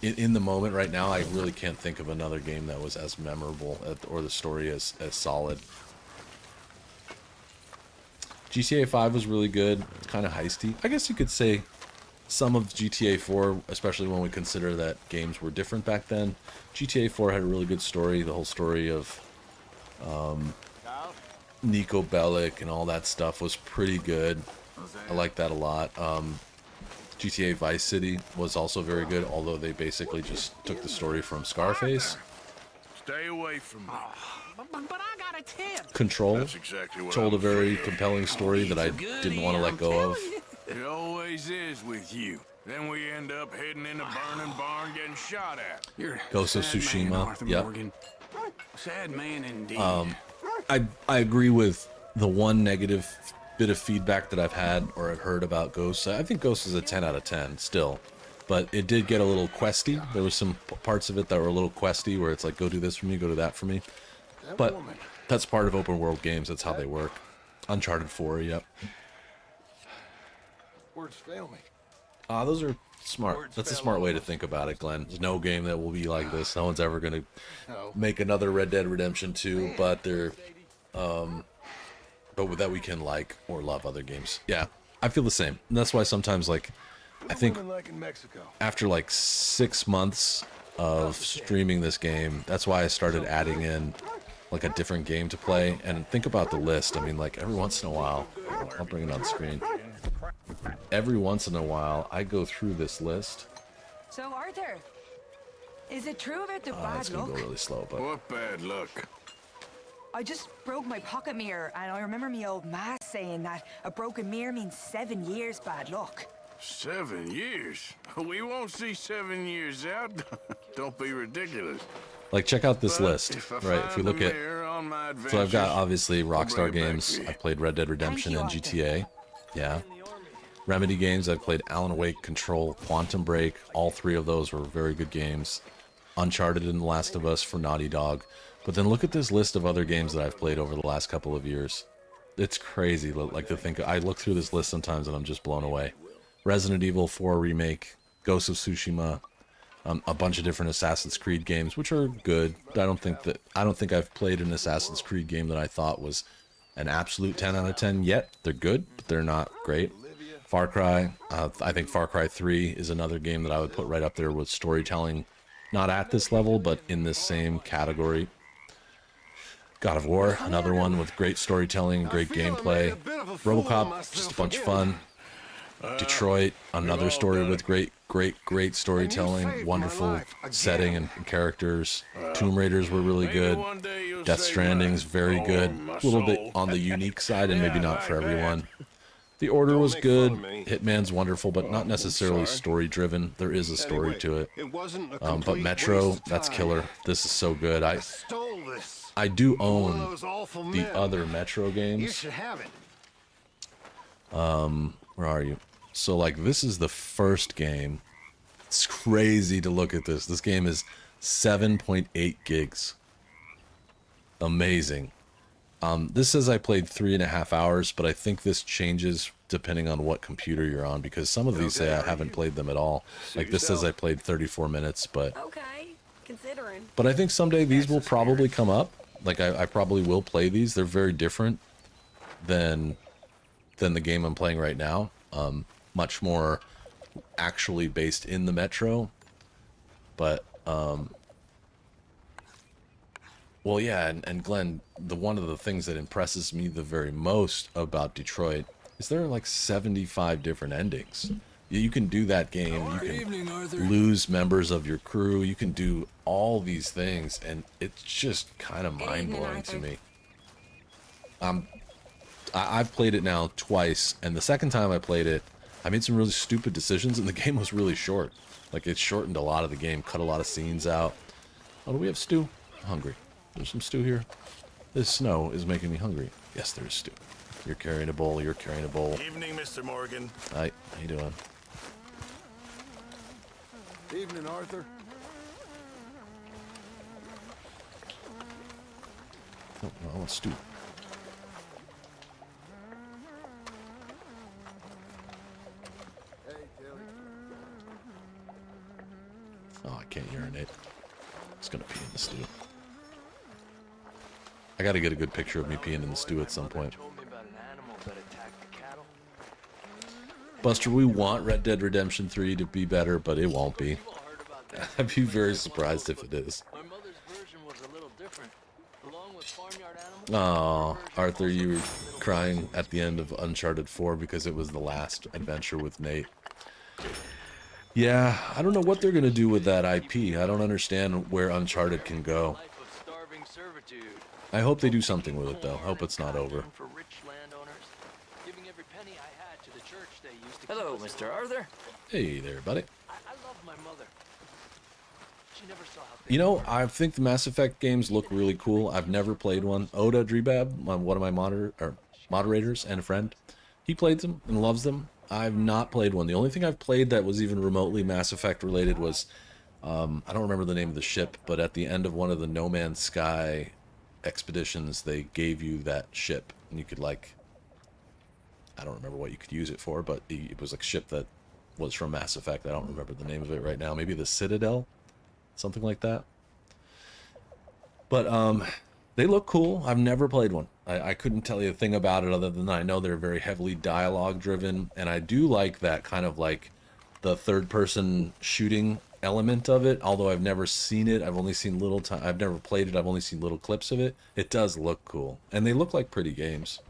Speaker 1: In the moment right now, I really can't think of another game that was as memorable or the story as solid. GTA 5 was really good. It's kind of heisty. I guess you could say some of GTA 4, especially when we consider that games were different back then. GTA 4 had a really good story. The whole story of Nico Bellic and all that stuff was pretty good. I like that a lot. GTA Vice City was also very good, although they basically just took the story from Scarface.
Speaker 2: Stay away from me.
Speaker 9: But I got a tip.
Speaker 1: Control
Speaker 2: That's exactly what
Speaker 1: told
Speaker 2: I'm
Speaker 1: a very
Speaker 2: afraid of.
Speaker 1: compelling story that I didn't want to let go of.
Speaker 2: It always is with you. Then we end up heading in a burning barn getting shot at.
Speaker 5: You're
Speaker 1: Ghost of
Speaker 5: sad man,
Speaker 1: Tsushima,
Speaker 5: Arthur
Speaker 1: yep.
Speaker 5: Morgan. Sad man indeed.
Speaker 1: I agree with the one negative bit of feedback that I've had or I've heard about Ghost. I think Ghost is a 10 out of 10 still, but it did get a little questy. There was some parts of it that were a little questy where it's like, go do this for me, go do that for me. But that's part of open world games. That's how they work. Uncharted 4, yep.
Speaker 3: Words fail me.
Speaker 1: Those are smart. That's a smart way to think about it, Glenn. There's no game that will be like this. No one's ever going to make another Red Dead Redemption 2, but they're, but that we can like or love other games. Yeah, I feel the same. And that's why sometimes, like, I think after like 6 months of streaming this game, that's why I started adding in like a different game to play. And think about the list. I mean, like every once in a while, I'll bring it on screen. Every once in a while, I go through this list.
Speaker 6: So, Arthur, is it true about the
Speaker 1: It's
Speaker 6: bad
Speaker 1: gonna
Speaker 6: luck?
Speaker 1: go really slow, but
Speaker 2: What bad luck?
Speaker 6: I just broke my pocket mirror, and I remember me old ma saying that a broken mirror means 7 years bad luck.
Speaker 2: 7 years? We won't see 7 years out. Don't be ridiculous.
Speaker 1: like check out this
Speaker 2: But
Speaker 1: list,
Speaker 2: if I
Speaker 1: right? If we
Speaker 2: find
Speaker 1: look
Speaker 2: a
Speaker 1: at,
Speaker 2: mirror on my
Speaker 1: so I've got
Speaker 2: adventures,
Speaker 1: obviously
Speaker 2: I'll
Speaker 1: Rockstar
Speaker 2: bring it back
Speaker 1: games.
Speaker 2: to you.
Speaker 1: I've played Red Dead Redemption
Speaker 6: you,
Speaker 1: and
Speaker 6: Arthur.
Speaker 1: GTA. Yeah. Remedy games, I've played Alan Wake, Control, Quantum Break. All 3 of those were very good games. Uncharted and The Last of Us for Naughty Dog. But then look at this list of other games that I've played over the last couple of years. It's crazy, like to think. I look through this list sometimes and I'm just blown away. Resident Evil 4 Remake, Ghost of Tsushima, a bunch of different Assassin's Creed games, which are good. I don't think I've played an Assassin's Creed game that I thought was an absolute 10 out of 10 yet. They're good, but they're not great. Far Cry, I think Far Cry 3 is another game that I would put right up there with storytelling. Not at this level, but in this same category. God of War, another one with great storytelling, great gameplay. RoboCop, just a bunch of fun. Detroit, another story with great storytelling, wonderful setting and characters. Tomb Raiders were really good.
Speaker 2: One day you'll
Speaker 1: Death
Speaker 2: say
Speaker 1: Stranding's
Speaker 2: mine.
Speaker 1: very
Speaker 2: Oh,
Speaker 1: good.
Speaker 2: my
Speaker 1: A little bit
Speaker 2: soul.
Speaker 1: on the unique side and maybe not for
Speaker 2: like that.
Speaker 1: everyone. The Order was good. Hitman's wonderful, but not necessarily story-driven. There is a story to it.
Speaker 7: It wasn't a
Speaker 1: But
Speaker 7: complete
Speaker 1: Metro,
Speaker 7: waste of
Speaker 1: that's
Speaker 7: time.
Speaker 1: killer. This is so good. I
Speaker 7: Stole this.
Speaker 1: do
Speaker 7: One of
Speaker 1: own
Speaker 7: those awful
Speaker 1: the
Speaker 7: men.
Speaker 1: other Metro
Speaker 7: You
Speaker 1: games.
Speaker 7: should have it.
Speaker 1: Where are you? So, like, this is the first game. It's crazy to look at this. This game is 7.8 gigs. Amazing. This says I played 3.5 hours, but I think this changes depending on what computer you're on, because some of these say I haven't played them at all. Like, this says I played 34 minutes, but
Speaker 9: Okay, considering.
Speaker 1: I think someday these will probably come up. Like, I probably will play these. They're very different than the game I'm playing right now. Much more actually based in the Metro. But, well, yeah, and Glenn, one of the things that impresses me the very most about Detroit is there are like 75 different endings. You can do that game. You can lose members of your crew. You can do all these things, and it's just kind of mind-blowing to me. I've played it now twice, and the second time I played it, I made some really stupid decisions, and the game was really short. Like, it shortened a lot of the game, cut a lot of scenes out. Oh, do we have stew? I'm hungry. There's some stew here. This snow is making me hungry. Yes, there's stew. You're carrying a bowl. You're carrying a bowl.
Speaker 2: Evening, Mr. Morgan.
Speaker 1: Hi. How you doing?
Speaker 2: Evening, Arthur.
Speaker 1: Oh, no, I want stew. Oh, I can't urinate. It's gonna pee in the stew. I gotta get a good picture of me peeing in the stew at some point. Buster, we want Red Dead Redemption 3 to be better, but it won't be. I'd be very surprised if it is. Oh, Arthur, you were crying at the end of Uncharted 4 because it was the last adventure with Nate. Yeah, I don't know what they're going to do with that IP. I don't understand where Uncharted can go. I hope they do something with it, though. I hope it's not over.
Speaker 9: Hello, Mr. Arthur.
Speaker 1: Hey there, buddy.
Speaker 9: I love my mother. She never saw how
Speaker 1: You know, I think the Mass Effect games look really cool. I've never played one. Oda Drebab, one of my moderators and a friend, he played them and loves them. I've not played one. The only thing I've played that was even remotely Mass Effect related was, I don't remember the name of the ship, but at the end of one of the No Man's Sky expeditions, they gave you that ship, and you could, like, I don't remember what you could use it for, but it was a ship that was from Mass Effect. I don't remember the name of it right now. Maybe the Citadel? Something like that. But they look cool. I've never played one. I couldn't tell you a thing about it other than I know they're very heavily dialogue driven, and I do like that kind of like the third person shooting element of it, although I've never seen it. I've only seen little time. I've never played it. I've only seen little clips of it. It does look cool, and they look like pretty games.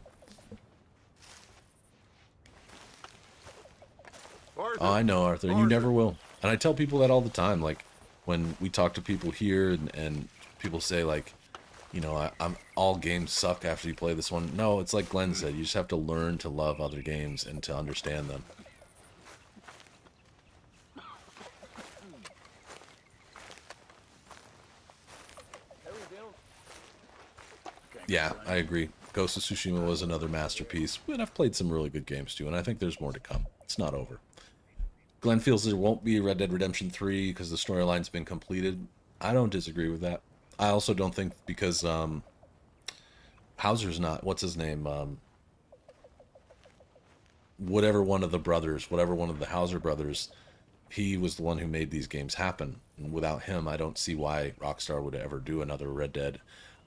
Speaker 7: Arthur,
Speaker 1: Oh, I know, Arthur. You never will. And I tell people that all the time. Like, when we talk to people here and people say, like, you know, I'm all games suck after you play this one. No, it's like Glenn said. You just have to learn to love other games and to understand them. Yeah, I agree. Ghost of Tsushima was another masterpiece. And I've played some really good games, too. And I think there's more to come. It's not over. Glenn feels there won't be Red Dead Redemption 3 because the storyline's been completed. I don't disagree with that. I also don't think because Hauser's not, what's his name? Whatever one of the brothers, whatever one of the Hauser brothers, he was the one who made these games happen. And without him, I don't see why Rockstar would ever do another Red Dead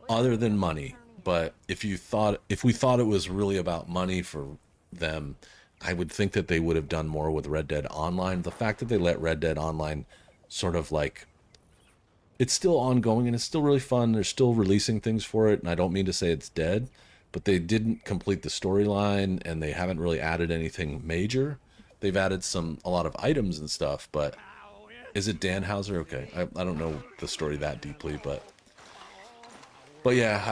Speaker 1: other than money. But if we thought it was really about money for them, I would think that they would have done more with Red Dead Online. The fact that they let Red Dead Online sort of like, it's still ongoing and it's still really fun. They're still releasing things for it, and I don't mean to say it's dead, but they didn't complete the storyline and they haven't really added anything major. They've added a lot of items and stuff, but is it Dan Hauser? Okay, I don't know the story that deeply, but yeah,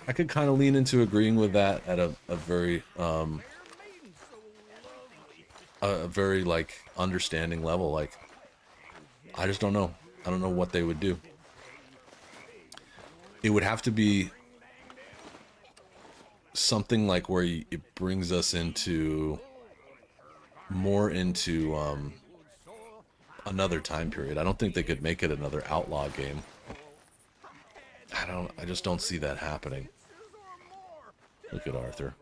Speaker 1: I could kind of lean into agreeing with that at a very like understanding level. Like, I just don't know. I don't know what they would do. It would have to be something like where it brings us into another time period. I don't think they could make it another outlaw game. I just don't see that happening. Look at Arthur.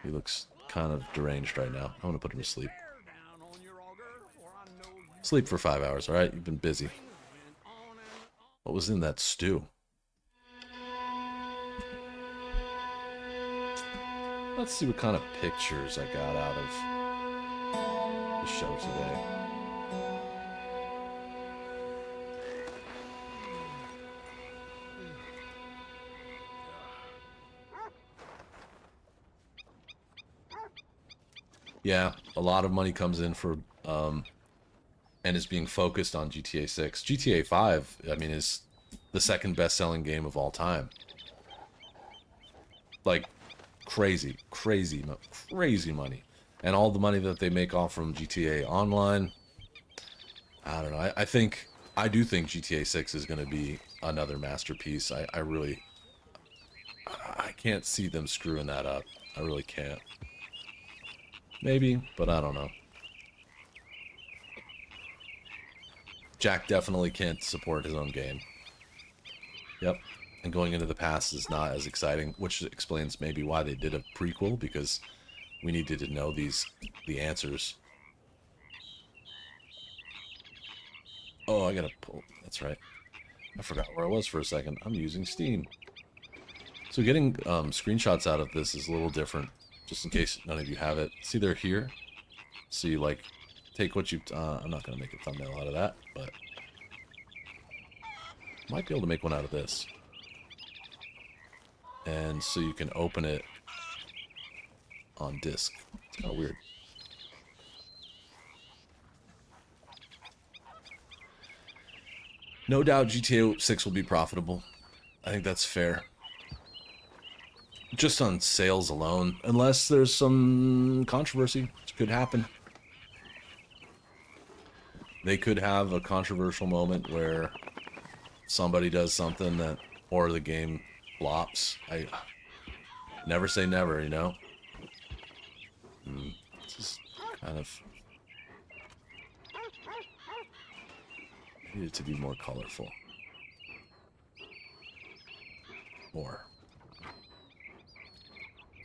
Speaker 1: He looks kind of deranged right now. I want to put him to sleep. Sleep for 5 hours, alright? You've been busy. What was in that stew? Let's see what kind of pictures I got out of the show today. Yeah, a lot of money comes in for, and is being focused on GTA 6. GTA 5, I mean, is the second best-selling game of all time. Like, crazy, crazy, crazy money. And all the money that they make off from GTA Online, I don't know. I do think GTA 6 is going to be another masterpiece. I can't see them screwing that up. I really can't. Maybe, but I don't know. Jack definitely can't support his own game. Yep. And going into the past is not as exciting, which explains maybe why they did a prequel, because we needed to know the answers. Oh, I gotta pull. That's right. I forgot where I was for a second. I'm using Steam. So getting screenshots out of this is a little different, just in case none of you have it. See, they're here. See, like, take what you... I'm not going to make a thumbnail out of that, but... might be able to make one out of this. And so you can open it on disc. It's kind of weird. No doubt GTA 6 will be profitable. I think that's fair. Just on sales alone, unless there's some controversy, which could happen. They could have a controversial moment where somebody does something that, or the game flops. I never say never, you know? It's just kind of... I need it to be more colorful. More.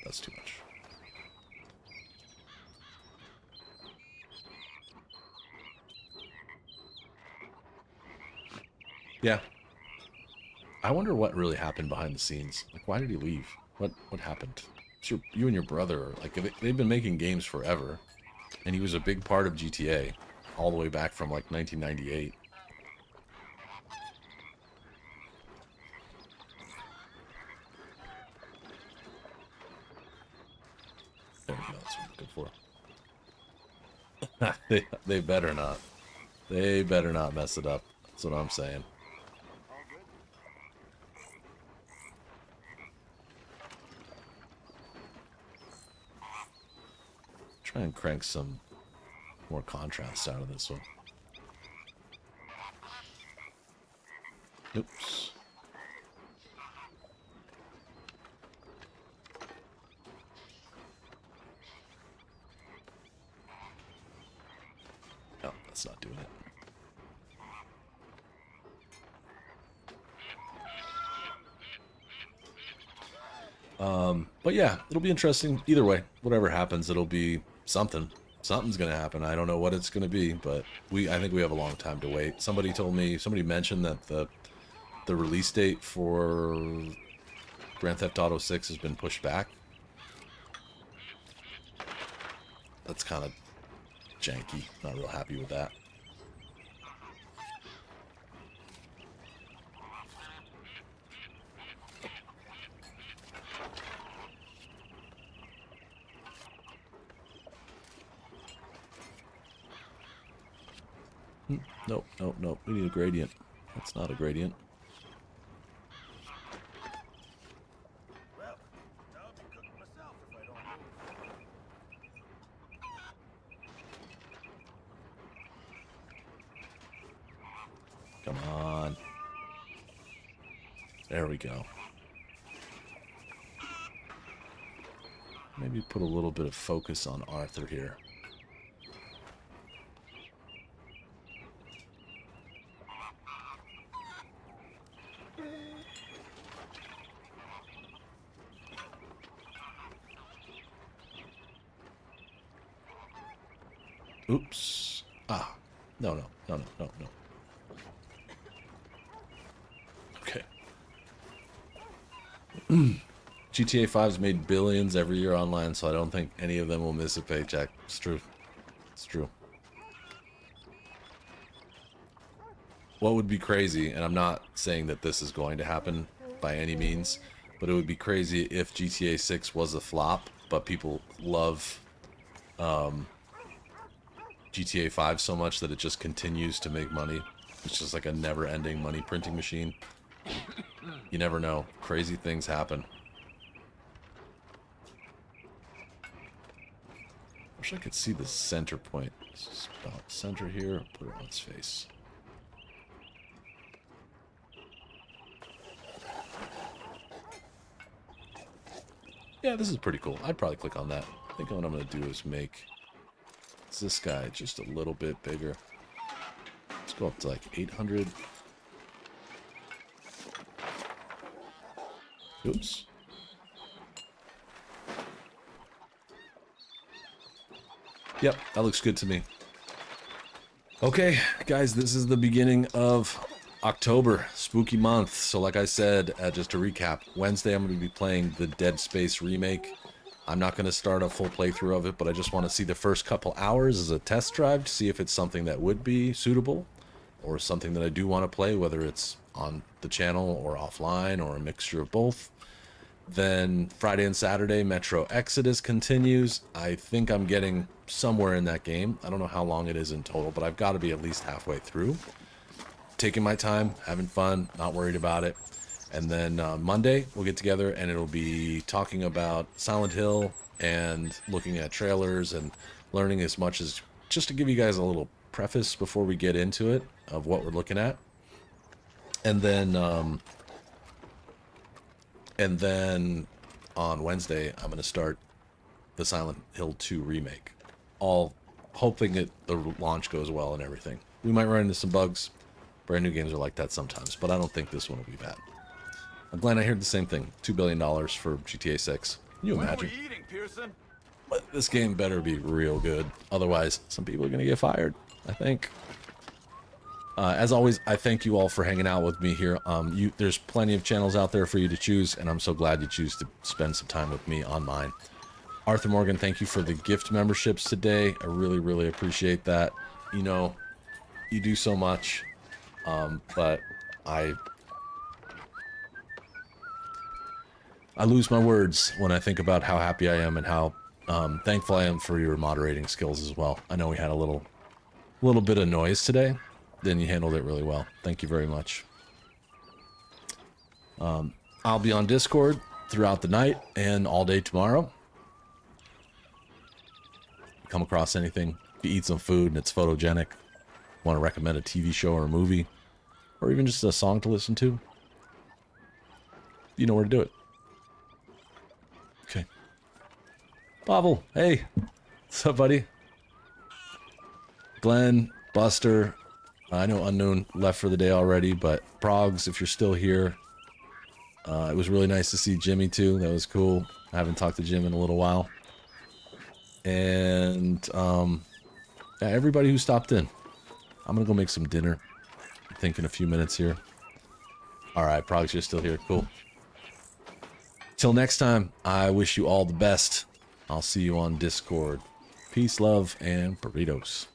Speaker 1: That's too much. Yeah. I wonder what really happened behind the scenes. Like, why did he leave? What happened? You and your brother, like, they've been making games forever, and he was a big part of GTA, all the way back from, like, 1998. There we go, that's what I'm looking for. They better not. They better not mess it up. That's what I'm saying. Try and crank some more contrast out of this one. Oops. No, that's not doing it. But yeah, it'll be interesting. Either way, whatever happens, it'll be something. Something's gonna happen. I don't know what it's gonna be, but I think we have a long time to wait. Somebody mentioned that the release date for Grand Theft Auto 6 has been pushed back. That's kind of janky. Not real happy with that. Nope, nope, nope. We need a gradient. That's not a gradient. Come on. There we go. Maybe put a little bit of focus on Arthur here. Oops. Ah. No, no, no, no, no, no. GTA 5's made billions every year online, so I don't think any of them will miss a paycheck. It's true. It's true. What would be crazy, and I'm not saying that this is going to happen by any means, but it would be crazy if GTA 6 was a flop, but people love GTA 5 so much that it just continues to make money. It's just like a never-ending money printing machine. You never know. Crazy things happen. Wish I could see the center point. This is about center here. Put it on its face. Yeah, this is pretty cool. I'd probably click on that. I think what I'm going to do is make this guy just a little bit bigger. Let's go up to like 800. Oops. Yep, that looks good to me. Okay, guys, this is the beginning of October, spooky month. So like I said, just to recap, Wednesday I'm going to be playing the DeadSpace remake. I'm not going to start a full playthrough of it, but I just want to see the first couple hours as a test drive to see if it's something that would be suitable or something that I do want to play, whether it's on the channel or offline or a mixture of both. Then Friday and Saturday, Metro Exodus continues. I think I'm getting somewhere in that game. I don't know how long it is in total, but I've got to be at least halfway through. Taking my time, having fun, not worried about it. And then Monday, we'll get together and it'll be talking about Silent Hill and looking at trailers and learning as much as, just to give you guys a little preface before we get into it of what we're looking at. And then on Wednesday, I'm going to start the Silent Hill 2 remake. All hoping that the launch goes well and everything. We might run into some bugs. Brand new games are like that sometimes, but I don't think this one will be bad. I'm glad I heard the same thing. $2 billion for GTA 6. Can you imagine?
Speaker 3: What are we eating, Pearson?
Speaker 1: But this game better be real good. Otherwise, some people are going to get fired, I think. As always, I thank you all for hanging out with me here. There's plenty of channels out there for you to choose, and I'm so glad you choose to spend some time with me on mine. Arthur Morgan, thank you for the gift memberships today. I really, really appreciate that. You know, you do so much, but I lose my words when I think about how happy I am and how thankful I am for your moderating skills as well. I know we had a little bit of noise today. Then you handled it really well. Thank you very much. I'll be on Discord throughout the night and all day tomorrow. Come across anything, if you eat some food and it's photogenic, want to recommend a TV show or a movie, or even just a song to listen to, you know where to do it. Okay. Pavel, hey. What's up, buddy? Glenn, Buster, I know Unknown left for the day already, but Progs, if you're still here, it was really nice to see Jimmy too. That was cool. I haven't talked to Jim in a little while. And yeah, everybody who stopped in. I'm gonna go make some dinner. I think in a few minutes here. All right, Progs, you're still here. Cool. Till next time, I wish you all the best. I'll see you on Discord. Peace, love, and burritos.